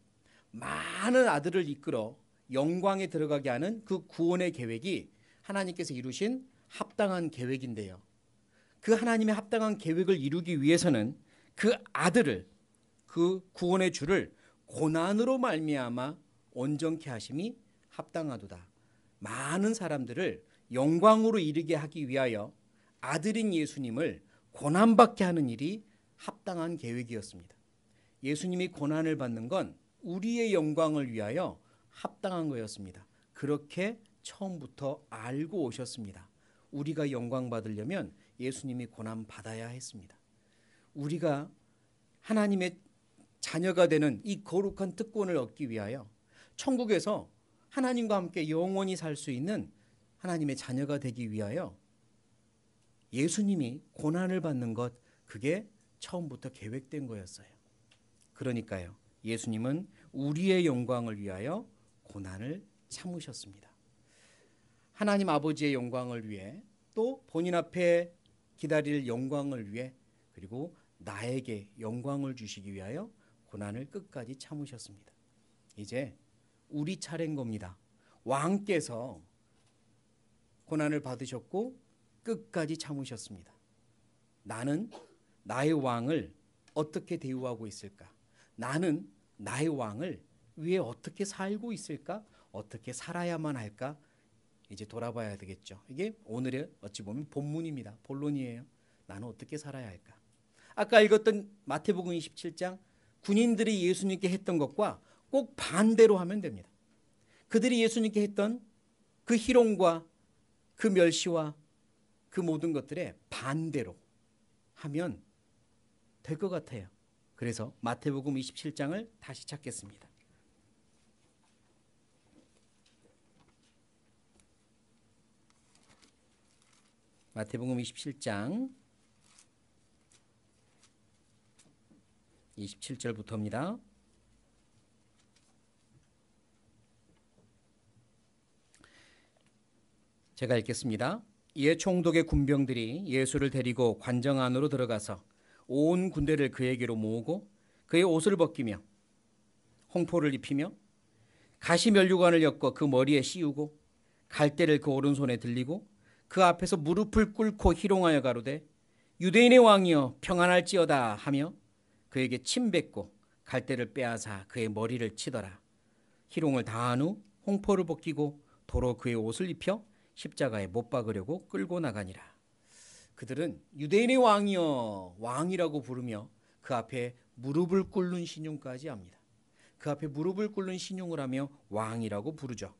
S1: 많은 아들을 이끌어 영광에 들어가게 하는 그 구원의 계획이 하나님께서 이루신 합당한 계획인데요. 그 하나님의 합당한 계획을 이루기 위해서는 그 아들을, 그 구원의 주를 고난으로 말미암아 온전케 하심이 합당하도다. 많은 사람들을 영광으로 이르게 하기 위하여 아들인 예수님을 고난받게 하는 일이 합당한 계획이었습니다. 예수님이 고난을 받는 건 우리의 영광을 위하여 합당한 거였습니다. 그렇게 처음부터 알고 오셨습니다. 우리가 영광 받으려면 예수님이 고난 받아야 했습니다. 우리가 하나님의 자녀가 되는 이 거룩한 특권을 얻기 위하여 천국에서 하나님과 함께 영원히 살 수 있는 하나님의 자녀가 되기 위하여 예수님이 고난을 받는 것, 그게 처음부터 계획된 거였어요. 그러니까요, 예수님은 우리의 영광을 위하여 고난을 참으셨습니다. 하나님 아버지의 영광을 위해, 또 본인 앞에 기다릴 영광을 위해, 그리고 나에게 영광을 주시기 위하여 고난을 끝까지 참으셨습니다. 이제 우리 차례인 겁니다. 왕께서 고난을 받으셨고 끝까지 참으셨습니다. 나는 나의 왕을 어떻게 대우하고 있을까? 나는 나의 왕을 위해 어떻게 살고 있을까? 어떻게 살아야만 할까? 이제 돌아봐야 되겠죠. 이게 오늘의 어찌 보면 본문입니다. 본론이에요. 나는 어떻게 살아야 할까? 아까 읽었던 마태복음 27장, 군인들이 예수님께 했던 것과 꼭 반대로 하면 됩니다. 그들이 예수님께 했던 그 희롱과 그 멸시와 그 모든 것들에 반대로 하면 될 것 같아요. 그래서 마태복음 27장을 다시 찾겠습니다. 마태복음 27장 27절부터입니다. 제가 읽겠습니다. 이에 총독의 군병들이 예수를 데리고 관정 안으로 들어가서 온 군대를 그에게로 모으고 그의 옷을 벗기며 홍포를 입히며 가시 면류관을 엮어 그 머리에 씌우고 갈대를 그 오른손에 들리고 그 앞에서 무릎을 꿇고 희롱하여 가로되 유대인의 왕이여 평안할지어다 하며 그에게 침 뱉고 갈대를 빼앗아 그의 머리를 치더라. 희롱을 다한 후 홍포를 벗기고 도로 그의 옷을 입혀 십자가에 못 박으려고 끌고 나가니라. 그들은 유대인의 왕이여 왕이라고 부르며 그 앞에 무릎을 꿇는 신용까지 합니다. 그 앞에 무릎을 꿇는 신용을 하며 왕이라고 부르죠.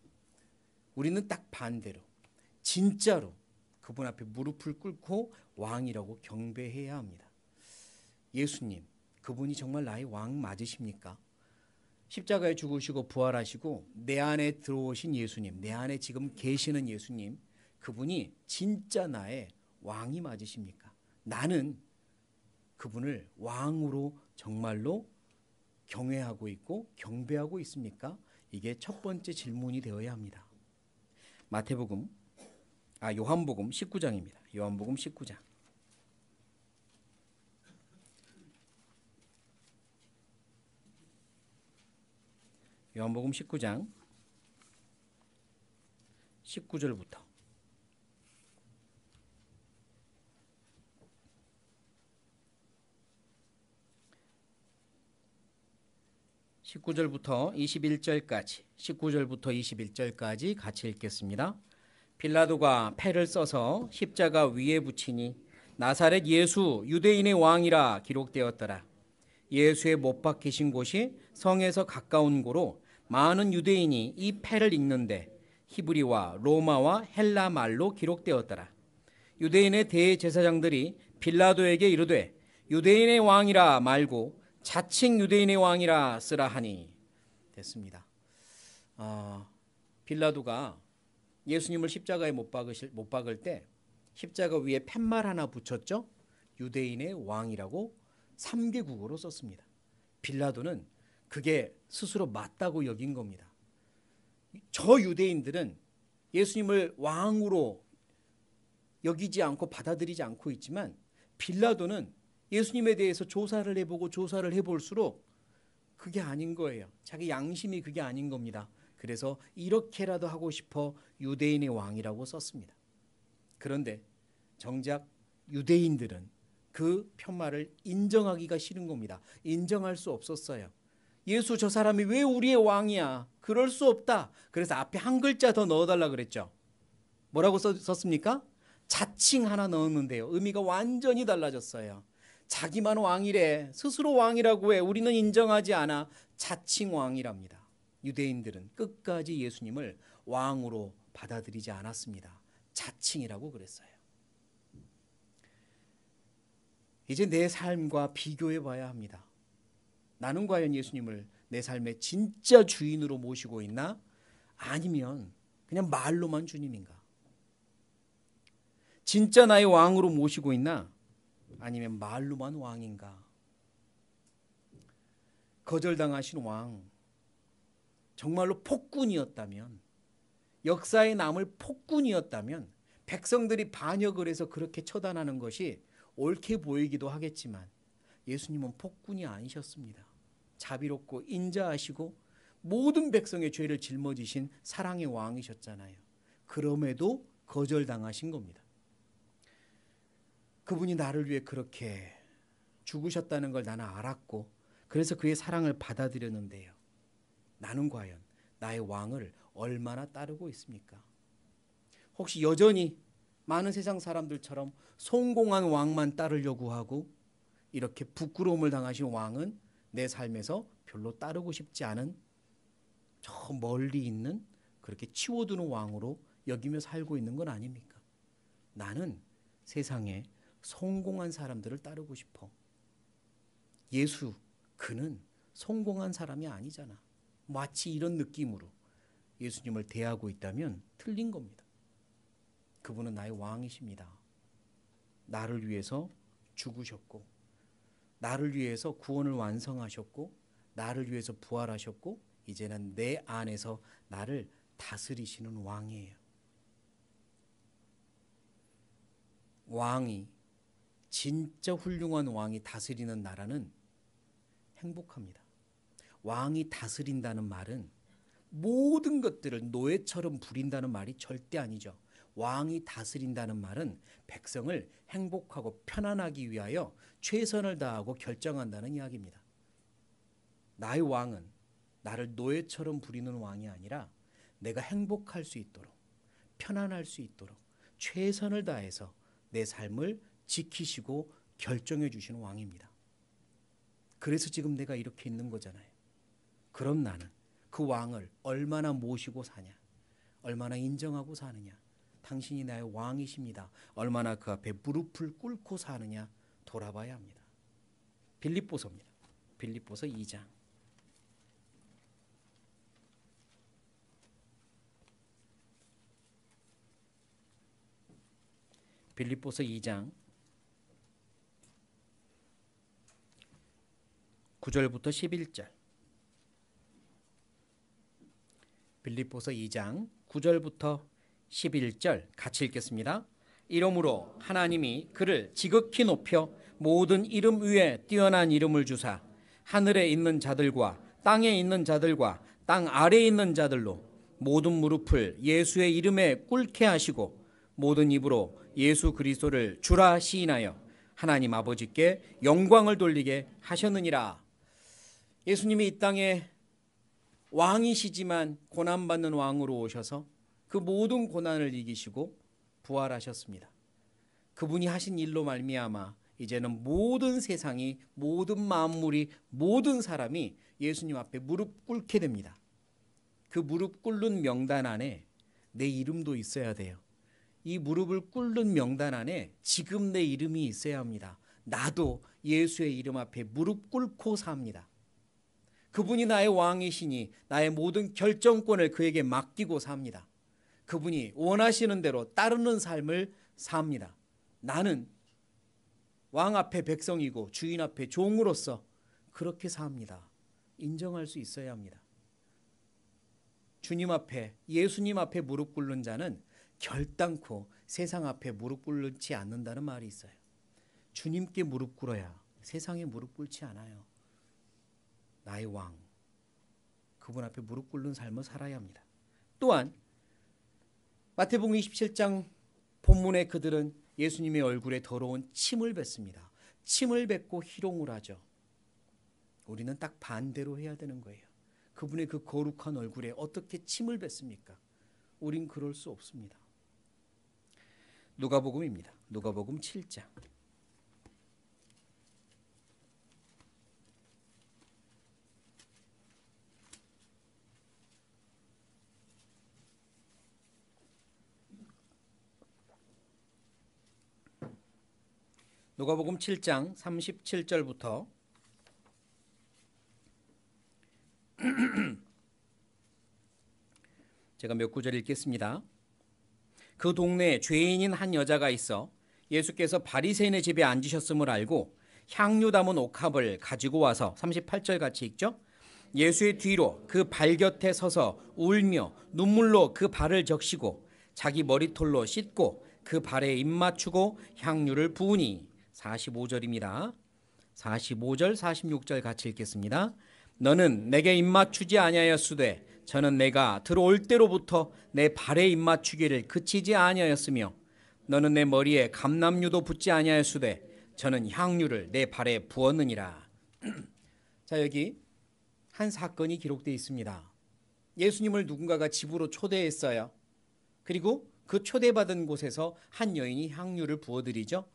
S1: 우리는 딱 반대로 진짜로 그분 앞에 무릎을 꿇고 왕이라고 경배해야 합니다. 예수님, 그분이 정말 나의 왕 맞으십니까? 십자가에 죽으시고 부활하시고 내 안에 들어오신 예수님, 내 안에 지금 계시는 예수님, 그분이 진짜 나의 왕이 맞으십니까? 나는 그분을 왕으로 정말로 경외하고 있고 경배하고 있습니까? 이게 첫 번째 질문이 되어야 합니다. 요한복음 19장입니다. 요한복음 19장. 요한복음 19장 19절부터 21절까지 같이 읽겠습니다. 빌라도가 패를 써서 십자가 위에 붙이니 나사렛 예수 유대인의 왕이라 기록되었더라. 예수의 못 박히신 곳이 성에서 가까운 고로 많은 유대인이 이 패를 읽는데 히브리와 로마와 헬라 말로 기록되었더라. 유대인의 대제사장들이 빌라도에게 이르되 유대인의 왕이라 말고 자칭 유대인의 왕이라 쓰라 하니 됐습니다. 빌라도가 예수님을 십자가에 못 박을 때 십자가 위에 팻말 하나 붙였죠. 유대인의 왕이라고 3개 국어로 썼습니다. 빌라도는 그게 스스로 맞다고 여긴 겁니다. 저 유대인들은 예수님을 왕으로 여기지 않고 받아들이지 않고 있지만 빌라도는 예수님에 대해서 조사를 해보고 조사를 해볼수록 그게 아닌 거예요. 자기 양심이 그게 아닌 겁니다. 그래서 이렇게라도 하고 싶어 유대인의 왕이라고 썼습니다. 그런데 정작 유대인들은 그 편말을 인정하기가 싫은 겁니다. 인정할 수 없었어요. 예수 저 사람이 왜 우리의 왕이야? 그럴 수 없다. 그래서 앞에 한 글자 더 넣어달라 그랬죠. 뭐라고 썼습니까? 자칭 하나 넣었는데요. 의미가 완전히 달라졌어요. 자기만 왕이래. 스스로 왕이라고 해. 우리는 인정하지 않아. 자칭 왕이랍니다. 유대인들은 끝까지 예수님을 왕으로 받아들이지 않았습니다. 자칭이라고 그랬어요. 이제 내 삶과 비교해 봐야 합니다. 나는 과연 예수님을 내 삶의 진짜 주인으로 모시고 있나? 아니면 그냥 말로만 주님인가? 진짜 나의 왕으로 모시고 있나? 아니면 말로만 왕인가? 거절당하신 왕, 정말로 폭군이었다면, 역사에 남을 폭군이었다면 백성들이 반역을 해서 그렇게 처단하는 것이 옳게 보이기도 하겠지만 예수님은 폭군이 아니셨습니다. 자비롭고 인자하시고 모든 백성의 죄를 짊어지신 사랑의 왕이셨잖아요. 그럼에도 거절당하신 겁니다. 그분이 나를 위해 그렇게 죽으셨다는 걸 나는 알았고 그래서 그의 사랑을 받아들였는데요. 나는 과연 나의 왕을 얼마나 따르고 있습니까? 혹시 여전히 많은 세상 사람들처럼 성공한 왕만 따르려고 하고 이렇게 부끄러움을 당하신 왕은 내 삶에서 별로 따르고 싶지 않은 저 멀리 있는 그렇게 치워두는 왕으로 여기며 살고 있는 건 아닙니까? 나는 세상에 성공한 사람들을 따르고 싶어. 예수, 그는 성공한 사람이 아니잖아. 마치 이런 느낌으로 예수님을 대하고 있다면 틀린 겁니다. 그분은 나의 왕이십니다. 나를 위해서 죽으셨고 나를 위해서 구원을 완성하셨고 나를 위해서 부활하셨고 이제는 내 안에서 나를 다스리시는 왕이에요. 왕이, 진짜 훌륭한 왕이 다스리는 나라는 행복합니다. 왕이 다스린다는 말은 모든 것들을 노예처럼 부린다는 말이 절대 아니죠. 왕이 다스린다는 말은 백성을 행복하고 편안하기 위하여 최선을 다하고 결정한다는 이야기입니다. 나의 왕은 나를 노예처럼 부리는 왕이 아니라 내가 행복할 수 있도록, 편안할 수 있도록 최선을 다해서 내 삶을 지키시고 결정해 주시는 왕입니다. 그래서 지금 내가 이렇게 있는 거잖아요. 그럼 나는 그 왕을 얼마나 모시고 사냐, 얼마나 인정하고 사느냐, 당신이 나의 왕이십니다. 얼마나 그 앞에 무릎을 꿇고 사느냐 돌아봐야 합니다. 빌립보서입니다. 빌립보서 2장. 빌립보서 2장 9절부터 11절. 빌립보서 2장 9절부터 11절 같이 읽겠습니다. 이러므로 하나님이 그를 지극히 높여 모든 이름 위에 뛰어난 이름을 주사 하늘에 있는 자들과 땅에 있는 자들과 땅 아래에 있는 자들로 모든 무릎을 예수의 이름에 꿇게 하시고 모든 입으로 예수 그리스도를 주라 시인하여 하나님 아버지께 영광을 돌리게 하셨느니라. 예수님이 이 땅에 왕이시지만 고난받는 왕으로 오셔서 그 모든 고난을 이기시고 부활하셨습니다. 그분이 하신 일로 말미암아 이제는 모든 세상이, 모든 만물이, 모든 사람이 예수님 앞에 무릎 꿇게 됩니다. 그 무릎 꿇는 명단 안에 내 이름도 있어야 돼요. 이 무릎을 꿇는 명단 안에 지금 내 이름이 있어야 합니다. 나도 예수의 이름 앞에 무릎 꿇고 삽니다. 그분이 나의 왕이시니 나의 모든 결정권을 그에게 맡기고 삽니다. 그분이 원하시는 대로 따르는 삶을 삽니다. 나는 왕 앞에 백성이고 주인 앞에 종으로서 그렇게 삽니다. 인정할 수 있어야 합니다. 주님 앞에, 예수님 앞에 무릎 꿇는 자는 결단코 세상 앞에 무릎 꿇지 않는다는 말이 있어요. 주님께 무릎 꿇어야 세상에 무릎 꿇지 않아요. 나의 왕, 그분 앞에 무릎 꿇는 삶을 살아야 합니다. 또한 마태복음 27장 본문에 그들은 예수님의 얼굴에 더러운 침을 뱉습니다. 침을 뱉고 희롱을 하죠. 우리는 딱 반대로 해야 되는 거예요. 그분의 그 거룩한 얼굴에 어떻게 침을 뱉습니까? 우린 그럴 수 없습니다. 누가복음입니다. 누가복음 7장. 누가복음 7장 37절부터 제가 몇 구절 읽겠습니다. 그 동네에 죄인인 한 여자가 있어 예수께서 바리새인의 집에 앉으셨음을 알고 향유 담은 옥합을 가지고 와서 38절 같이 읽죠. 예수의 뒤로 그 발 곁에 서서 울며 눈물로 그 발을 적시고 자기 머리털로 씻고 그 발에 입 맞추고 향유를 부으니 45절입니다. 45절 46절 같이 읽겠습니다. 너는 내게 입 맞추지 아니하였으되 저는 내가 들어올 때로부터 내 발에 입 맞추기를 그치지 아니하였으며 너는 내 머리에 감람유도 붓지 아니하였으되 저는 향유를 내 발에 부었느니라. 자, 여기 한 사건이 기록되어 있습니다. 예수님을 누군가가 집으로 초대했어요. 그리고 그 초대받은 곳에서 한 여인이 향유를 부어드리죠.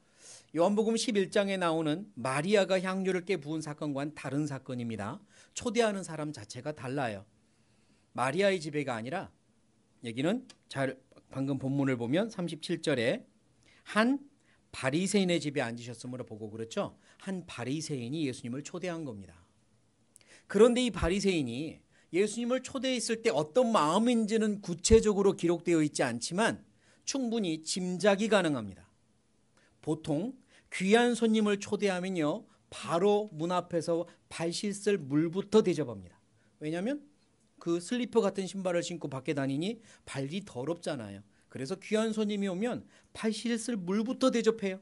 S1: 요한복음 11장에 나오는 마리아가 향유를 깨 부은 사건과는 다른 사건입니다. 초대하는 사람 자체가 달라요. 마리아의 집에가 아니라 여기는 방금 본문을 보면 37절에 한 바리새인의 집에 앉으셨으므로 보고 그렇죠. 한 바리새인이 예수님을 초대한 겁니다. 그런데 이 바리새인이 예수님을 초대했을 때 어떤 마음인지는 구체적으로 기록되어 있지 않지만 충분히 짐작이 가능합니다. 보통 귀한 손님을 초대하면요, 바로 문 앞에서 발 씻을 물부터 대접합니다. 왜냐하면 그 슬리퍼 같은 신발을 신고 밖에 다니니 발이 더럽잖아요. 그래서 귀한 손님이 오면 발 씻을 물부터 대접해요.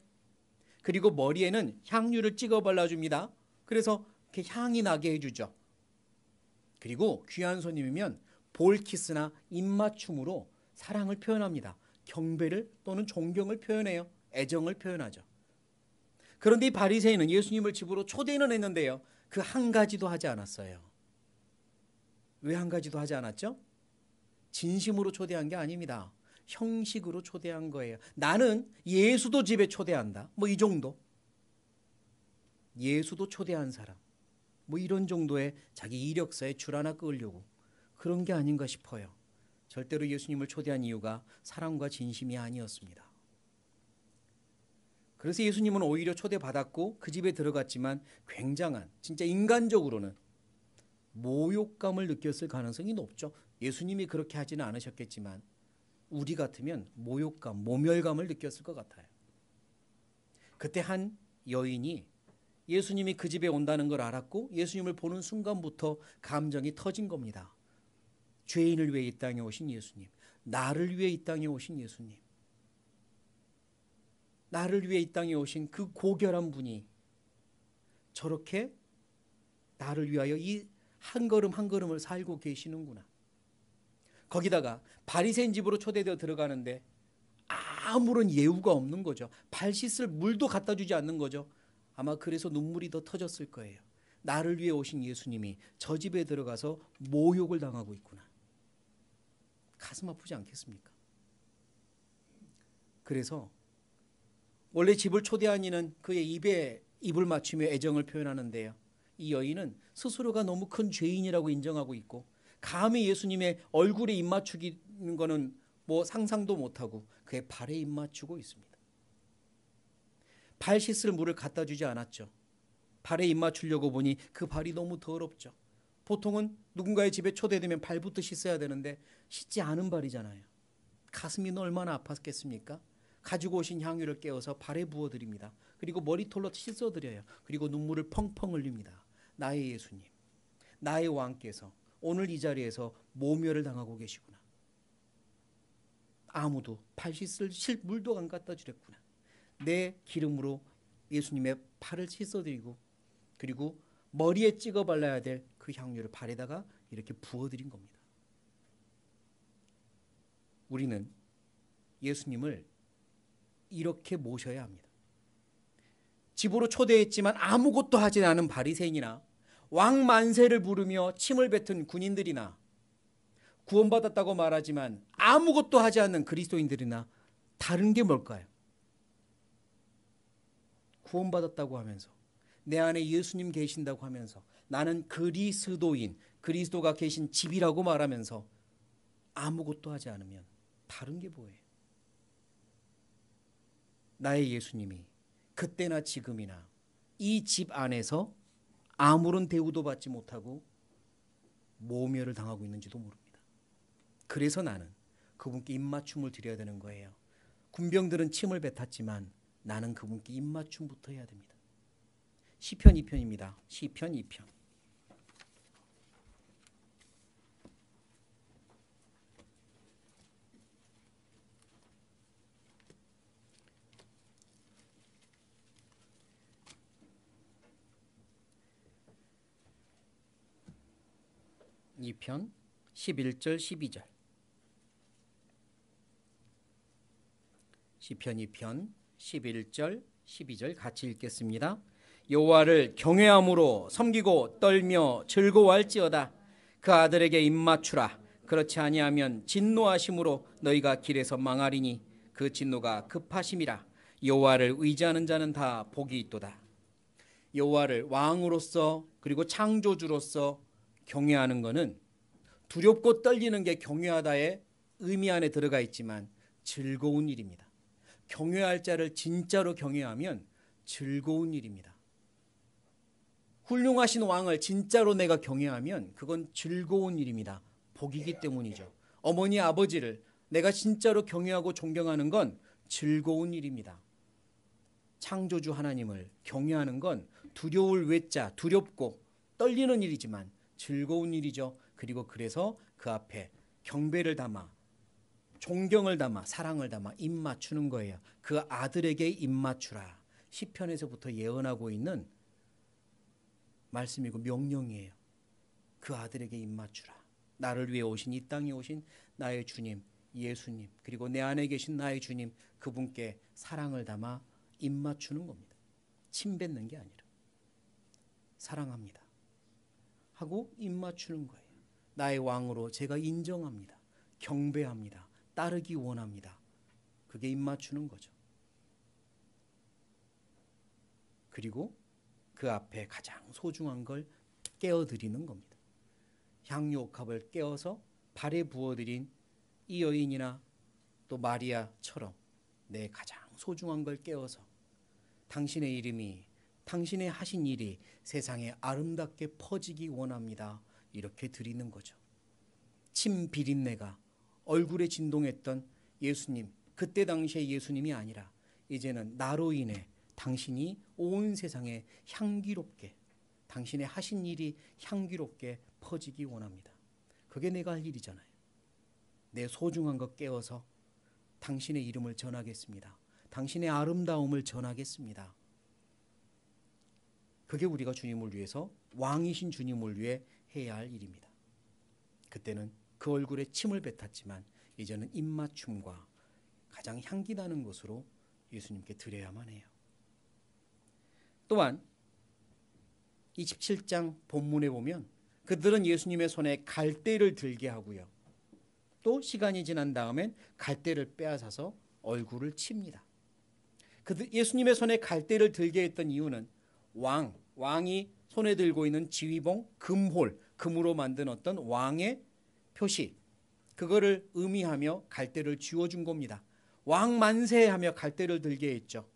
S1: 그리고 머리에는 향유를 찍어 발라줍니다. 그래서 이렇게 향이 나게 해주죠. 그리고 귀한 손님이면 볼키스나 입맞춤으로 사랑을 표현합니다. 경배를 또는 존경을 표현해요. 애정을 표현하죠. 그런데 이 바리새인은 예수님을 집으로 초대는 했는데요, 그 한 가지도 하지 않았어요. 왜 한 가지도 하지 않았죠? 진심으로 초대한 게 아닙니다. 형식으로 초대한 거예요. 나는 예수도 집에 초대한다. 뭐 이 정도. 예수도 초대한 사람. 뭐 이런 정도의 자기 이력서에 줄 하나 끄려고 그런 게 아닌가 싶어요. 절대로 예수님을 초대한 이유가 사랑과 진심이 아니었습니다. 그래서 예수님은 오히려 초대받았고 그 집에 들어갔지만 굉장한, 진짜 인간적으로는 모욕감을 느꼈을 가능성이 높죠. 예수님이 그렇게 하지는 않으셨겠지만 우리 같으면 모욕감, 모멸감을 느꼈을 것 같아요. 그때 한 여인이 예수님이 그 집에 온다는 걸 알았고 예수님을 보는 순간부터 감정이 터진 겁니다. 죄인을 위해 이 땅에 오신 예수님, 나를 위해 이 땅에 오신 예수님, 나를 위해 이 땅에 오신 그 고결한 분이 저렇게 나를 위하여 이 한 걸음 한 걸음을 살고 계시는구나. 거기다가 바리새인 집으로 초대되어 들어가는데 아무런 예우가 없는 거죠. 발 씻을 물도 갖다 주지 않는 거죠. 아마 그래서 눈물이 더 터졌을 거예요. 나를 위해 오신 예수님이 저 집에 들어가서 모욕을 당하고 있구나. 가슴 아프지 않겠습니까? 그래서 원래 집을 초대한 이는 그의 입에 입을 맞추며 애정을 표현하는데요, 이 여인은 스스로가 너무 큰 죄인이라고 인정하고 있고 감히 예수님의 얼굴에 입 맞추기는 거는 뭐 상상도 못하고 그의 발에 입 맞추고 있습니다. 발 씻을 물을 갖다 주지 않았죠. 발에 입 맞추려고 보니 그 발이 너무 더럽죠. 보통은 누군가의 집에 초대되면 발부터 씻어야 되는데 씻지 않은 발이잖아요. 가슴이 얼마나 아팠겠습니까? 가지고 오신 향유를 깨어서 발에 부어드립니다. 그리고 머리털로 씻어드려요. 그리고 눈물을 펑펑 흘립니다. 나의 예수님, 나의 왕께서 오늘 이 자리에서 모멸을 당하고 계시구나. 아무도 발 씻을 물도 안 갖다 주랬구나. 내 기름으로 예수님의 발을 씻어드리고 그리고 머리에 찍어 발라야 될 그 향유를 발에다가 이렇게 부어드린 겁니다. 우리는 예수님을 이렇게 모셔야 합니다. 집으로 초대했지만 아무것도 하지 않은 바리새인이나 왕 만세를 부르며 침을 뱉은 군인들이나 구원받았다고 말하지만 아무것도 하지 않는 그리스도인들이나 다른 게 뭘까요? 구원받았다고 하면서 내 안에 예수님 계신다고 하면서 나는 그리스도인, 그리스도가 계신 집이라고 말하면서 아무것도 하지 않으면 다른 게 뭐예요? 나의 예수님이 그때나 지금이나 이 집 안에서 아무런 대우도 받지 못하고 모멸을 당하고 있는지도 모릅니다. 그래서 나는 그분께 입맞춤을 드려야 되는 거예요. 군병들은 침을 뱉었지만 나는 그분께 입맞춤부터 해야 됩니다. 시편 2편입니다. 시편 2편. 이 편 11절 12절. 시편 2편 11절 12절 같이 읽겠습니다. 여호와를 경외함으로 섬기고 떨며 즐거워할지어다. 그 아들에게 입맞추라. 그렇지 아니하면 진노하심으로 너희가 길에서 망하리니 그 진노가 급하심이라. 여호와를 의지하는 자는 다 복이 있도다. 여호와를 왕으로서 그리고 창조주로서 경외하는 것은 두렵고 떨리는 게 경외하다의 의미 안에 들어가 있지만 즐거운 일입니다. 경외할 자를 진짜로 경외하면 즐거운 일입니다. 훌륭하신 왕을 진짜로 내가 경외하면 그건 즐거운 일입니다. 복이기 때문이죠. 어머니 아버지를 내가 진짜로 경외하고 존경하는 건 즐거운 일입니다. 창조주 하나님을 경외하는 건 두려울 외자, 두렵고 떨리는 일이지만 즐거운 일이죠. 그리고 그래서 그 앞에 경배를 담아 존경을 담아 사랑을 담아 입맞추는 거예요. 그 아들에게 입맞추라. 시편에서부터 예언하고 있는 말씀이고 명령이에요. 그 아들에게 입맞추라. 나를 위해 오신 이 땅에 오신 나의 주님 예수님 그리고 내 안에 계신 나의 주님 그분께 사랑을 담아 입맞추는 겁니다. 침 뱉는 게 아니라 사랑합니다 하고 입맞추는 거예요. 나의 왕으로 제가 인정합니다. 경배합니다. 따르기 원합니다. 그게 입맞추는 거죠. 그리고 그 앞에 가장 소중한 걸 깨어드리는 겁니다. 향유옥합을 깨어서 발에 부어드린 이 여인이나 또 마리아처럼 내 가장 소중한 걸 깨어서 당신의 이름이 당신의 하신 일이 세상에 아름답게 퍼지기 원합니다. 이렇게 드리는 거죠. 침 비린내가 얼굴에 진동했던 예수님, 그때 당시의 예수님이 아니라 이제는 나로 인해 당신이 온 세상에 향기롭게 당신의 하신 일이 향기롭게 퍼지기 원합니다. 그게 내가 할 일이잖아요. 내 소중한 것 깨워서 당신의 이름을 전하겠습니다. 당신의 아름다움을 전하겠습니다. 그게 우리가 주님을 위해서 왕이신 주님을 위해 해야 할 일입니다. 그때는 그 얼굴에 침을 뱉었지만 이제는 입맞춤과 가장 향기나는 것으로 예수님께 드려야만 해요. 또한 27장 본문에 보면 그들은 예수님의 손에 갈대를 들게 하고요. 또 시간이 지난 다음엔 갈대를 빼앗아서 얼굴을 칩니다. 예수님의 손에 갈대를 들게 했던 이유는 왕이 손에 들고 있는 지휘봉, 금홀, 금으로 만든 어떤 왕의 표시, 그거를 의미하며 갈대를 쥐어준 겁니다. 왕 만세하며 갈대를 들게 했죠.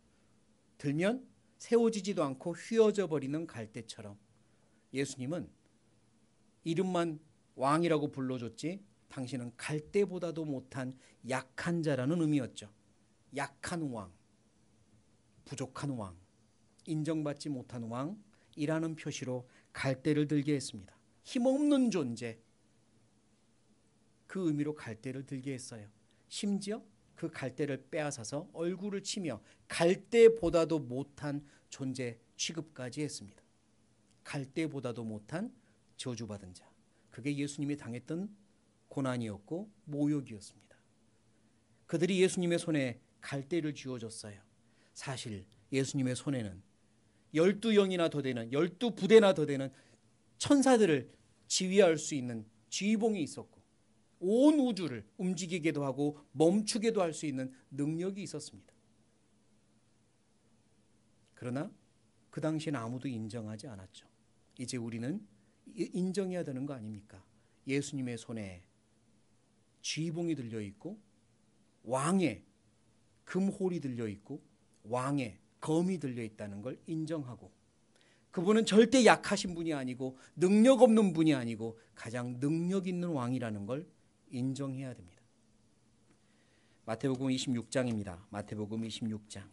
S1: 들면 세워지지도 않고 휘어져 버리는 갈대처럼 예수님은 이름만 왕이라고 불러줬지 당신은 갈대보다도 못한 약한 자라는 의미였죠. 약한 왕, 부족한 왕, 인정받지 못한 왕이라는 표시로 갈대를 들게 했습니다. 힘없는 존재, 그 의미로 갈대를 들게 했어요. 심지어 그 갈대를 빼앗아서 얼굴을 치며 갈대보다도 못한 존재 취급까지 했습니다. 갈대보다도 못한 저주받은 자, 그게 예수님이 당했던 고난이었고 모욕이었습니다. 그들이 예수님의 손에 갈대를 쥐어줬어요. 사실 예수님의 손에는 12영이나 더 되는 12부대나 더 되는 천사들을 지휘할 수 있는 지휘봉이 있었고 온 우주를 움직이게도 하고 멈추게도 할 수 있는 능력이 있었습니다. 그러나 그 당시에는 아무도 인정하지 않았죠. 이제 우리는 인정해야 되는 거 아닙니까? 예수님의 손에 쥐봉이 들려있고 왕의 금홀이 들려있고 왕의 검이 들려있다는 걸 인정하고 그분은 절대 약하신 분이 아니고 능력 없는 분이 아니고 가장 능력 있는 왕이라는 걸 인정해야 됩니다. 마태복음 26장입니다. 마태복음 26장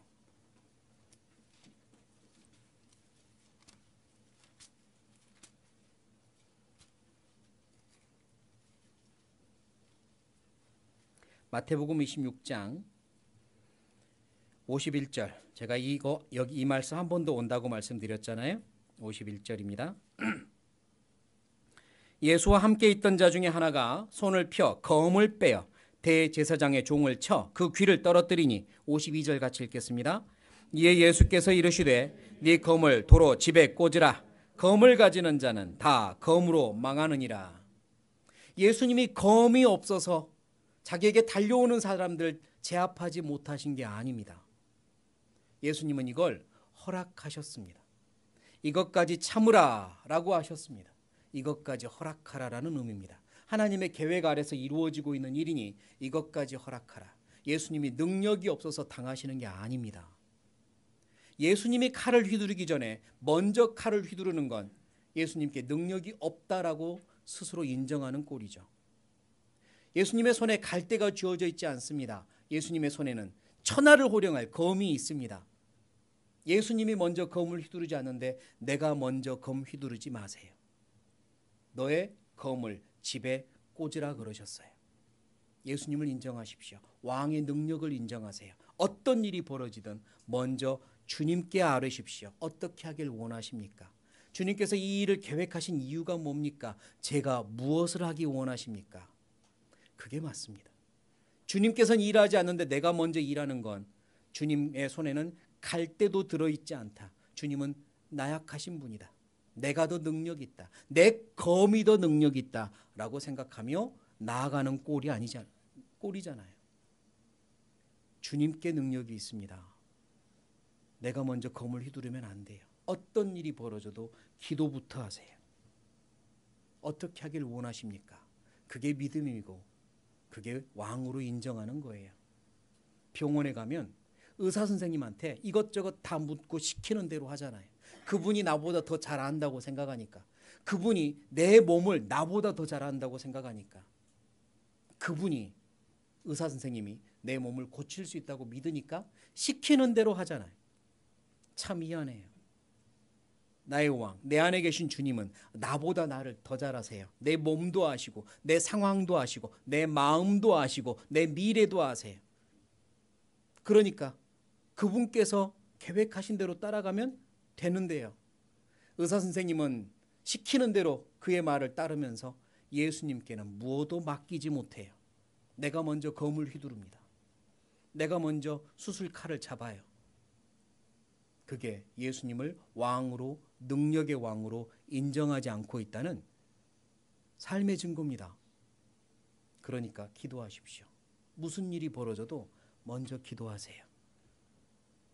S1: 마태복음 26장 51절. 제가 여기 이 말씀 한 번 더 온다고 말씀드렸잖아요. 51절입니다. 예수와 함께 있던 자 중에 하나가 손을 펴 검을 빼어 대제사장의 종을 쳐 그 귀를 떨어뜨리니 52절 같이 읽겠습니다. 이에 예수께서 이르시되 네 검을 도로 집에 꽂으라. 검을 가지는 자는 다 검으로 망하느니라. 예수님이 검이 없어서 자기에게 달려오는 사람들 제압하지 못하신 게 아닙니다. 예수님은 이걸 허락하셨습니다. 이것까지 참으라 라고 하셨습니다. 이것까지 허락하라라는 의미입니다. 하나님의 계획 아래서 이루어지고 있는 일이니 이것까지 허락하라. 예수님이 능력이 없어서 당하시는 게 아닙니다. 예수님이 칼을 휘두르기 전에 먼저 칼을 휘두르는 건 예수님께 능력이 없다라고 스스로 인정하는 꼴이죠. 예수님의 손에 갈대가 쥐어져 있지 않습니다. 예수님의 손에는 천하를 호령할 검이 있습니다. 예수님이 먼저 검을 휘두르지 않는데 내가 먼저 검 휘두르지 마세요. 너의 검을 집에 꽂으라 그러셨어요. 예수님을 인정하십시오. 왕의 능력을 인정하세요. 어떤 일이 벌어지든 먼저 주님께 아뢰십시오. 어떻게 하길 원하십니까? 주님께서 이 일을 계획하신 이유가 뭡니까? 제가 무엇을 하기 원하십니까? 그게 맞습니다. 주님께서는 일하지 않는데 내가 먼저 일하는 건 주님의 손에는 갈대도 들어있지 않다. 주님은 나약하신 분이다. 내가 더 능력 있다. 내 검이 더 능력 있다 라고 생각하며 나아가는 꼴이잖아요. 주님께 능력이 있습니다. 내가 먼저 검을 휘두르면 안 돼요. 어떤 일이 벌어져도 기도부터 하세요. 어떻게 하길 원하십니까? 그게 믿음이고 그게 왕으로 인정하는 거예요. 병원에 가면 의사 선생님한테 이것저것 다 묻고 시키는 대로 하잖아요. 그분이 나보다 더 잘 안다고 생각하니까, 그분이 내 몸을 나보다 더 잘 안다고 생각하니까, 그분이 의사 선생님이 내 몸을 고칠 수 있다고 믿으니까 시키는 대로 하잖아요. 참 미안해요. 나의 왕, 내 안에 계신 주님은 나보다 나를 더 잘 아세요. 내 몸도 아시고 내 상황도 아시고 내 마음도 아시고 내 미래도 아세요. 그러니까 그분께서 계획하신 대로 따라가면 되는데요. 의사 선생님은 시키는 대로 그의 말을 따르면서 예수님께는 무엇도 맡기지 못해요. 내가 먼저 검을 휘두릅니다. 내가 먼저 수술칼을 잡아요. 그게 예수님을 왕으로, 능력의 왕으로 인정하지 않고 있다는 삶의 증거입니다. 그러니까 기도하십시오. 무슨 일이 벌어져도 먼저 기도하세요.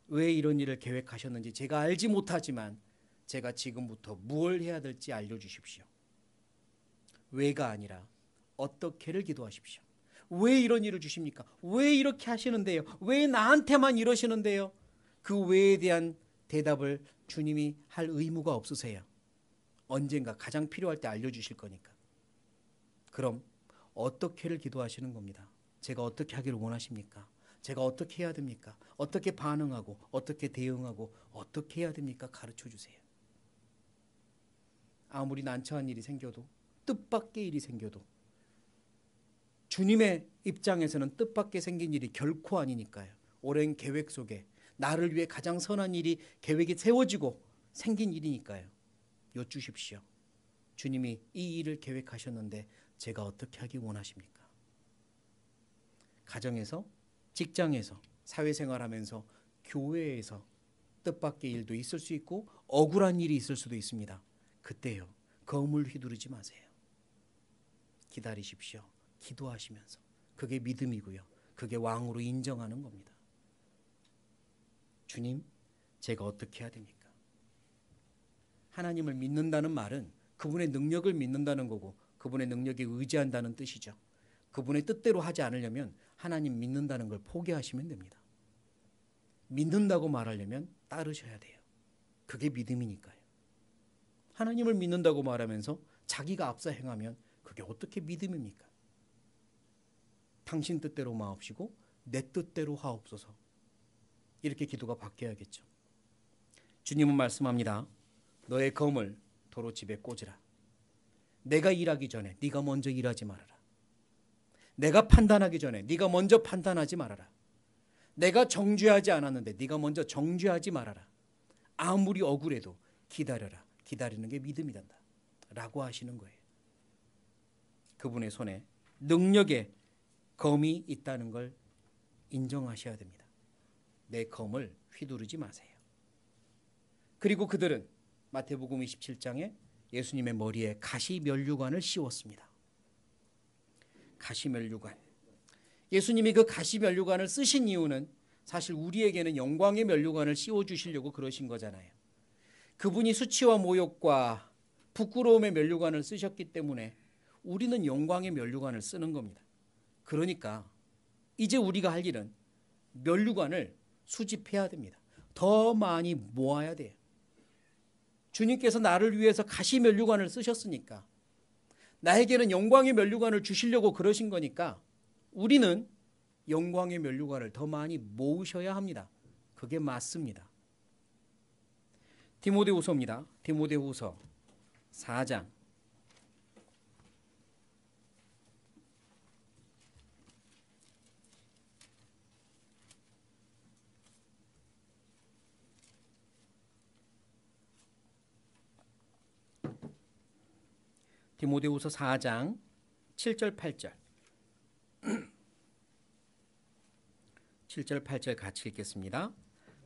S1: 왜 이런 일을 계획하셨는지 제가 알지 못하지만 제가 지금부터 무엇을 해야 될지 알려주십시오. 왜가 아니라 어떻게를 기도하십시오. 왜 이런 일을 주십니까? 왜 이렇게 하시는데요? 왜 나한테만 이러시는데요? 그 왜에 대한 대답을 주님이 할 의무가 없으세요. 언젠가 가장 필요할 때 알려주실 거니까. 그럼 어떻게를 기도하시는 겁니다. 제가 어떻게 하기를 원하십니까? 제가 어떻게 해야 됩니까? 어떻게 반응하고 어떻게 대응하고 어떻게 해야 됩니까? 가르쳐 주세요. 아무리 난처한 일이 생겨도, 뜻밖의 일이 생겨도 주님의 입장에서는 뜻밖의 생긴 일이 결코 아니니까요. 오랜 계획 속에 나를 위해 가장 선한 일이 계획이 세워지고 생긴 일이니까요. 여쭈십시오. 주님이 이 일을 계획하셨는데 제가 어떻게 하기 원하십니까? 가정에서, 직장에서, 사회생활하면서, 교회에서 뜻밖의 일도 있을 수 있고 억울한 일이 있을 수도 있습니다. 그때요, 검을 휘두르지 마세요. 기다리십시오. 기도하시면서. 그게 믿음이고요. 그게 왕으로 인정하는 겁니다. 주님, 제가 어떻게 해야 됩니까? 하나님을 믿는다는 말은 그분의 능력을 믿는다는 거고 그분의 능력에 의지한다는 뜻이죠. 그분의 뜻대로 하지 않으려면 하나님 믿는다는 걸 포기하시면 됩니다. 믿는다고 말하려면 따르셔야 돼요. 그게 믿음이니까요. 하나님을 믿는다고 말하면서 자기가 앞서 행하면 그게 어떻게 믿음입니까? 당신 뜻대로 마옵시고 내 뜻대로 하옵소서. 이렇게 기도가 바뀌어야겠죠. 주님은 말씀합니다. 너의 검을 도로 집에 꽂으라. 내가 일하기 전에 네가 먼저 일하지 말아라. 내가 판단하기 전에 네가 먼저 판단하지 말아라. 내가 정죄하지 않았는데 네가 먼저 정죄하지 말아라. 아무리 억울해도 기다려라. 기다리는 게 믿음이 된다. 라고 하시는 거예요. 그분의 손에 능력의 검이 있다는 걸 인정하셔야 됩니다. 내 검을 휘두르지 마세요. 그리고 그들은 마태복음 27장에 예수님의 머리에 가시면류관을 씌웠습니다. 가시면류관. 예수님이 그 가시면류관을 쓰신 이유는 사실 우리에게는 영광의 면류관을 씌워주시려고 그러신 거잖아요. 그분이 수치와 모욕과 부끄러움의 면류관을 쓰셨기 때문에 우리는 영광의 면류관을 쓰는 겁니다. 그러니까 이제 우리가 할 일은 면류관을 수집해야 됩니다. 더 많이 모아야 돼요. 주님께서 나를 위해서 가시 면류관을 쓰셨으니까, 나에게는 영광의 면류관을 주시려고 그러신 거니까 우리는 영광의 면류관을 더 많이 모으셔야 합니다. 그게 맞습니다. 디모데후서입니다. 디모데후서 4장. 디모데후서 4장 7절 8절 7절 8절 같이 읽겠습니다.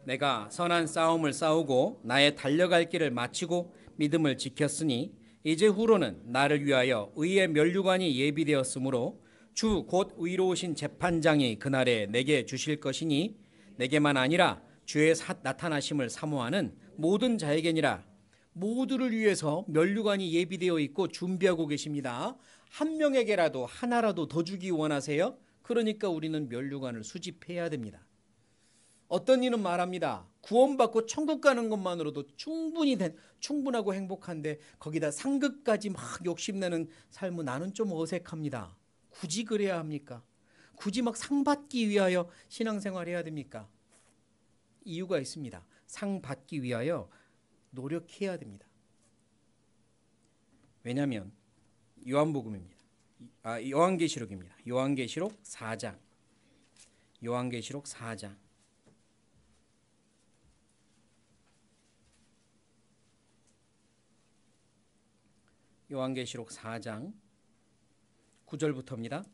S1: 내가 선한 싸움을 싸우고 나의 달려갈 길을 마치고 믿음을 지켰으니 이제 후로는 나를 위하여 의의 면류관이 예비되었으므로 주 곧 의로우신 재판장이 그날에 내게 주실 것이니 내게만 아니라 주의 나타나심을 사모하는 모든 자에게니라. 모두를 위해서 면류관이 예비되어 있고 준비하고 계십니다. 한 명에게라도 하나라도 더 주기 원하세요? 그러니까 우리는 면류관을 수집해야 됩니다. 어떤 이는 말합니다. 구원받고 천국 가는 것만으로도 충분하고 행복한데 거기다 상급까지 막 욕심내는 삶은 나는 좀 어색합니다. 굳이 그래야 합니까? 굳이 막 상 받기 위하여 신앙생활 해야 됩니까? 이유가 있습니다. 상 받기 위하여 노력해야 됩니다. 왜냐하면 요한복음입니다. 요한계시록입니다. 요한계시록 4장. 요한계시록 4장. 요한계시록 4장 9절부터입니다.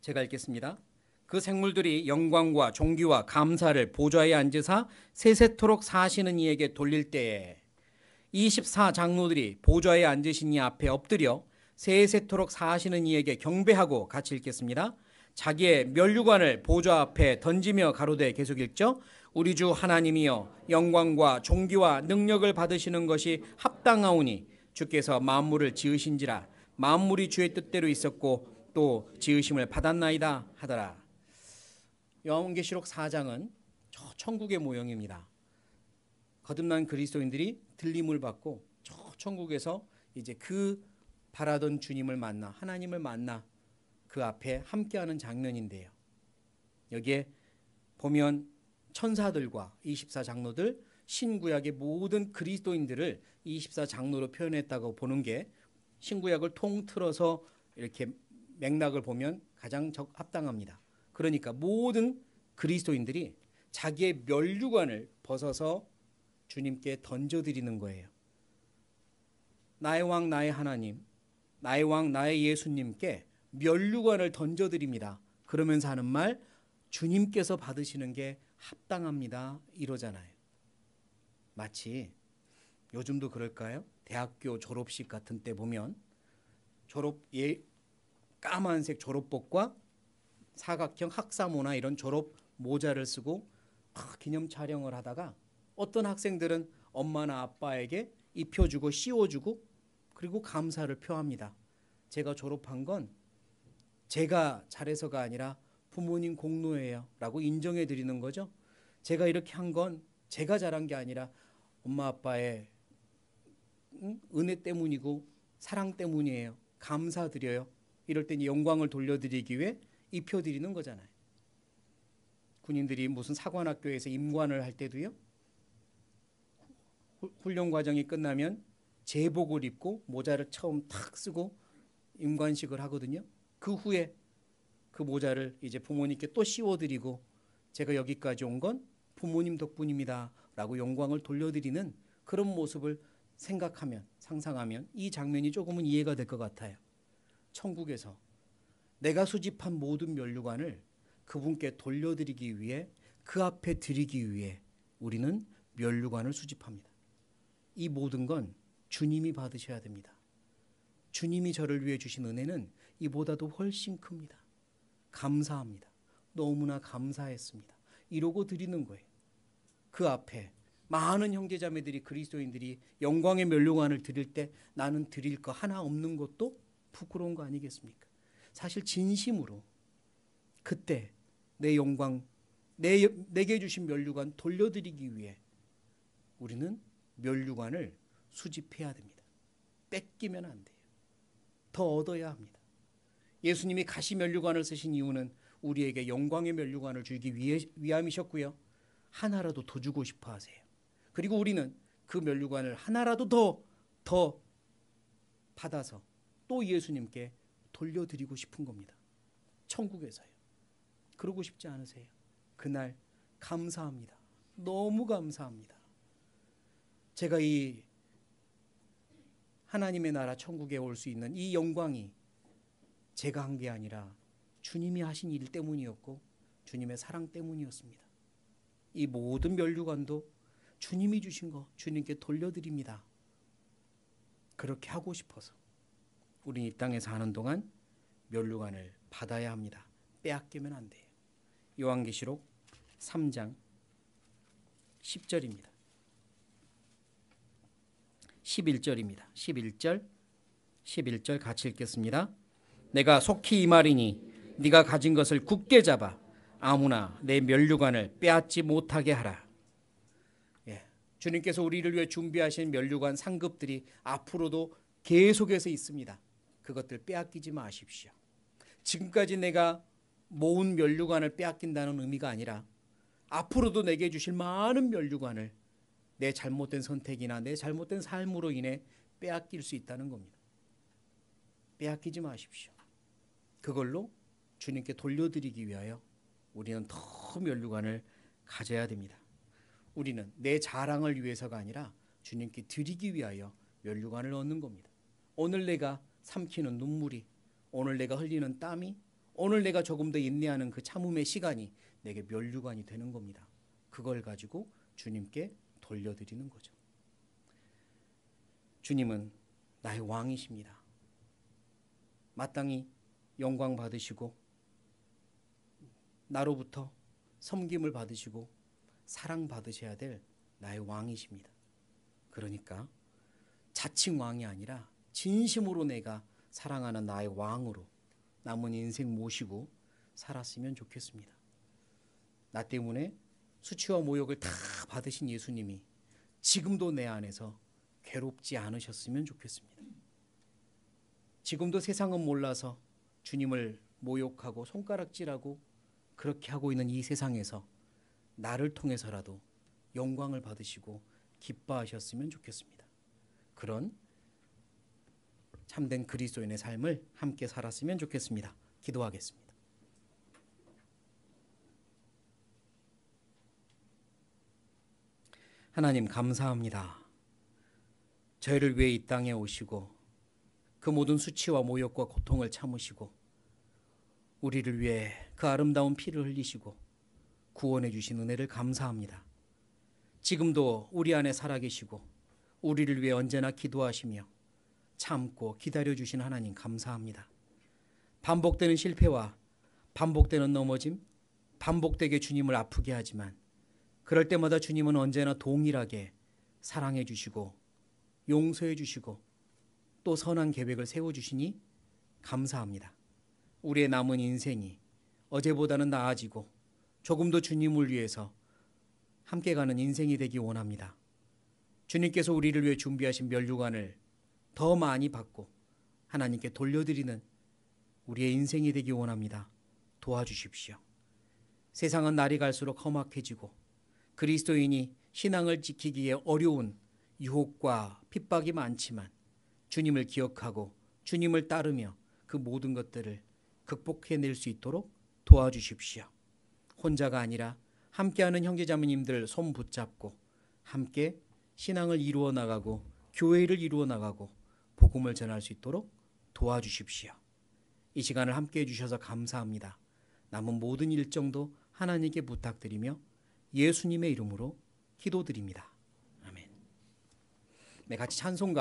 S1: 제가 읽겠습니다. 그 생물들이 영광과 존귀와 감사를 보좌에 앉으사 세세토록 사시는 이에게 돌릴 때에 24장로들이 보좌에 앉으신 이 앞에 엎드려 세세토록 사시는 이에게 경배하고, 같이 읽겠습니다. 자기의 면류관을 보좌 앞에 던지며 가로되, 계속 읽죠. 우리 주 하나님이여 영광과 존귀와 능력을 받으시는 것이 합당하오니 주께서 만물을 지으신지라. 만물이 주의 뜻대로 있었고 또 지으심을 받았나이다 하더라. 요한계시록 4장은 저 천국의 모형입니다. 거듭난 그리스도인들이 들림을 받고 저 천국에서 이제 그 바라던 주님을 만나, 하나님을 만나 그 앞에 함께하는 장면인데요. 여기에 보면 천사들과 24장로들, 신구약의 모든 그리스도인들을 24장로로 표현했다고 보는 게 신구약을 통틀어서 이렇게 맥락을 보면 가장 합당합니다. 그러니까 모든 그리스도인들이 자기의 면류관을 벗어서 주님께 던져드리는 거예요. 나의 왕 나의 하나님, 나의 왕 나의 예수님께 면류관을 던져드립니다. 그러면서 하는 말, 주님께서 받으시는 게 합당합니다, 이러잖아요. 마치 요즘도 그럴까요? 대학교 졸업식 같은 때 보면 까만색 졸업복과 사각형 학사모나 이런 졸업 모자를 쓰고 기념 촬영을 하다가 어떤 학생들은 엄마나 아빠에게 입혀주고 씌워주고 그리고 감사를 표합니다. 제가 졸업한 건 제가 잘해서가 아니라 부모님 공로예요 라고 인정해 드리는 거죠. 제가 이렇게 한 건 제가 잘한 게 아니라 엄마 아빠의 은혜 때문이고 사랑 때문이에요. 감사드려요. 이럴 때 영광을 돌려드리기 위해 입혀드리는 거잖아요. 군인들이 무슨 사관학교에서 임관을 할 때도요, 훈련 과정이 끝나면 제복을 입고 모자를 처음 탁 쓰고 임관식을 하거든요. 그 후에 그 모자를 이제 부모님께 또 씌워드리고 제가 여기까지 온 건 부모님 덕분입니다 라고 영광을 돌려드리는 그런 모습을 생각하면, 상상하면 이 장면이 조금은 이해가 될 것 같아요. 천국에서 내가 수집한 모든 면류관을 그분께 돌려드리기 위해, 그 앞에 드리기 위해 우리는 면류관을 수집합니다. 이 모든 건 주님이 받으셔야 됩니다. 주님이 저를 위해 주신 은혜는 이보다도 훨씬 큽니다. 감사합니다. 너무나 감사했습니다. 이러고 드리는 거예요. 그 앞에 많은 형제자매들이, 그리스도인들이 영광의 면류관을 드릴 때 나는 드릴 거 하나 없는 것도 부끄러운 거 아니겠습니까? 사실 진심으로 그때 내 영광, 내게 주신 면류관 돌려드리기 위해 우리는 면류관을 수집해야 됩니다. 뺏기면 안 돼요. 더 얻어야 합니다. 예수님이 가시 면류관을 쓰신 이유는 우리에게 영광의 면류관을 주기 위함이셨고요. 하나라도 더 주고 싶어 하세요. 그리고 우리는 그 면류관을 하나라도 더 받아서 또 예수님께 돌려드리고 싶은 겁니다. 천국에서요. 그러고 싶지 않으세요? 그날 감사합니다. 너무 감사합니다. 제가 이 하나님의 나라 천국에 올 수 있는 이 영광이 제가 한 게 아니라 주님이 하신 일 때문이었고 주님의 사랑 때문이었습니다. 이 모든 면류관도 주님이 주신 거 주님께 돌려드립니다. 그렇게 하고 싶어서 우린 이 땅에 사는 동안 면류관을 받아야 합니다. 빼앗기면 안 돼요. 요한계시록 3장 10절입니다. 11절입니다. 11절 같이 읽겠습니다. 내가 속히 이 말이니 네가 가진 것을 굳게 잡아 아무나 내 면류관을 빼앗지 못하게 하라. 주님께서 우리를 위해 준비하신 면류관 상급들이 앞으로도 계속해서 있습니다. 그것들 빼앗기지 마십시오. 지금까지 내가 모은 면류관을 빼앗긴다는 의미가 아니라 앞으로도 내게 주실 많은 면류관을 내 잘못된 선택이나 내 잘못된 삶으로 인해 빼앗길 수 있다는 겁니다. 빼앗기지 마십시오. 그걸로 주님께 돌려드리기 위하여 우리는 더 면류관을 가져야 됩니다. 우리는 내 자랑을 위해서가 아니라 주님께 드리기 위하여 면류관을 얻는 겁니다. 오늘 내가 삼키는 눈물이, 오늘 내가 흘리는 땀이, 오늘 내가 조금 더 인내하는 그 참음의 시간이 내게 면류관이 되는 겁니다. 그걸 가지고 주님께 돌려드리는 거죠. 주님은 나의 왕이십니다. 마땅히 영광 받으시고 나로부터 섬김을 받으시고 사랑 받으셔야 될 나의 왕이십니다. 그러니까 자칭 왕이 아니라 진심으로 내가 사랑하는 나의 왕으로 남은 인생 모시고 살았으면 좋겠습니다. 나 때문에 수치와 모욕을 다 받으신 예수님이 지금도 내 안에서 괴롭지 않으셨으면 좋겠습니다. 지금도 세상은 몰라서 주님을 모욕하고 손가락질하고 그렇게 하고 있는 이 세상에서 나를 통해서라도 영광을 받으시고 기뻐하셨으면 좋겠습니다. 그런 참된 그리스도인의 삶을 함께 살았으면 좋겠습니다. 기도하겠습니다. 하나님 감사합니다. 저희를 위해 이 땅에 오시고 그 모든 수치와 모욕과 고통을 참으시고 우리를 위해 그 아름다운 피를 흘리시고 구원해 주신 은혜를 감사합니다. 지금도 우리 안에 살아계시고 우리를 위해 언제나 기도하시며 참고 기다려주신 하나님 감사합니다. 반복되는 실패와 반복되는 넘어짐, 반복되게 주님을 아프게 하지만 그럴 때마다 주님은 언제나 동일하게 사랑해 주시고 용서해 주시고 또 선한 계획을 세워주시니 감사합니다. 우리의 남은 인생이 어제보다는 나아지고 조금 더 주님을 위해서 함께 가는 인생이 되기 원합니다. 주님께서 우리를 위해 준비하신 면류관을 더 많이 받고 하나님께 돌려드리는 우리의 인생이 되기 원합니다. 도와주십시오. 세상은 날이 갈수록 험악해지고 그리스도인이 신앙을 지키기에 어려운 유혹과 핍박이 많지만 주님을 기억하고 주님을 따르며 그 모든 것들을 극복해낼 수 있도록 도와주십시오. 혼자가 아니라 함께하는 형제자매님들 손 붙잡고 함께 신앙을 이루어 나가고 교회를 이루어 나가고 복음을 전할 수 있도록 도와주십시오. 이 시간을 함께 해주셔서 감사합니다. 남은 모든 일정도 하나님께 부탁드리며 예수님의 이름으로 기도드립니다. 아멘. 네, 같이 찬송가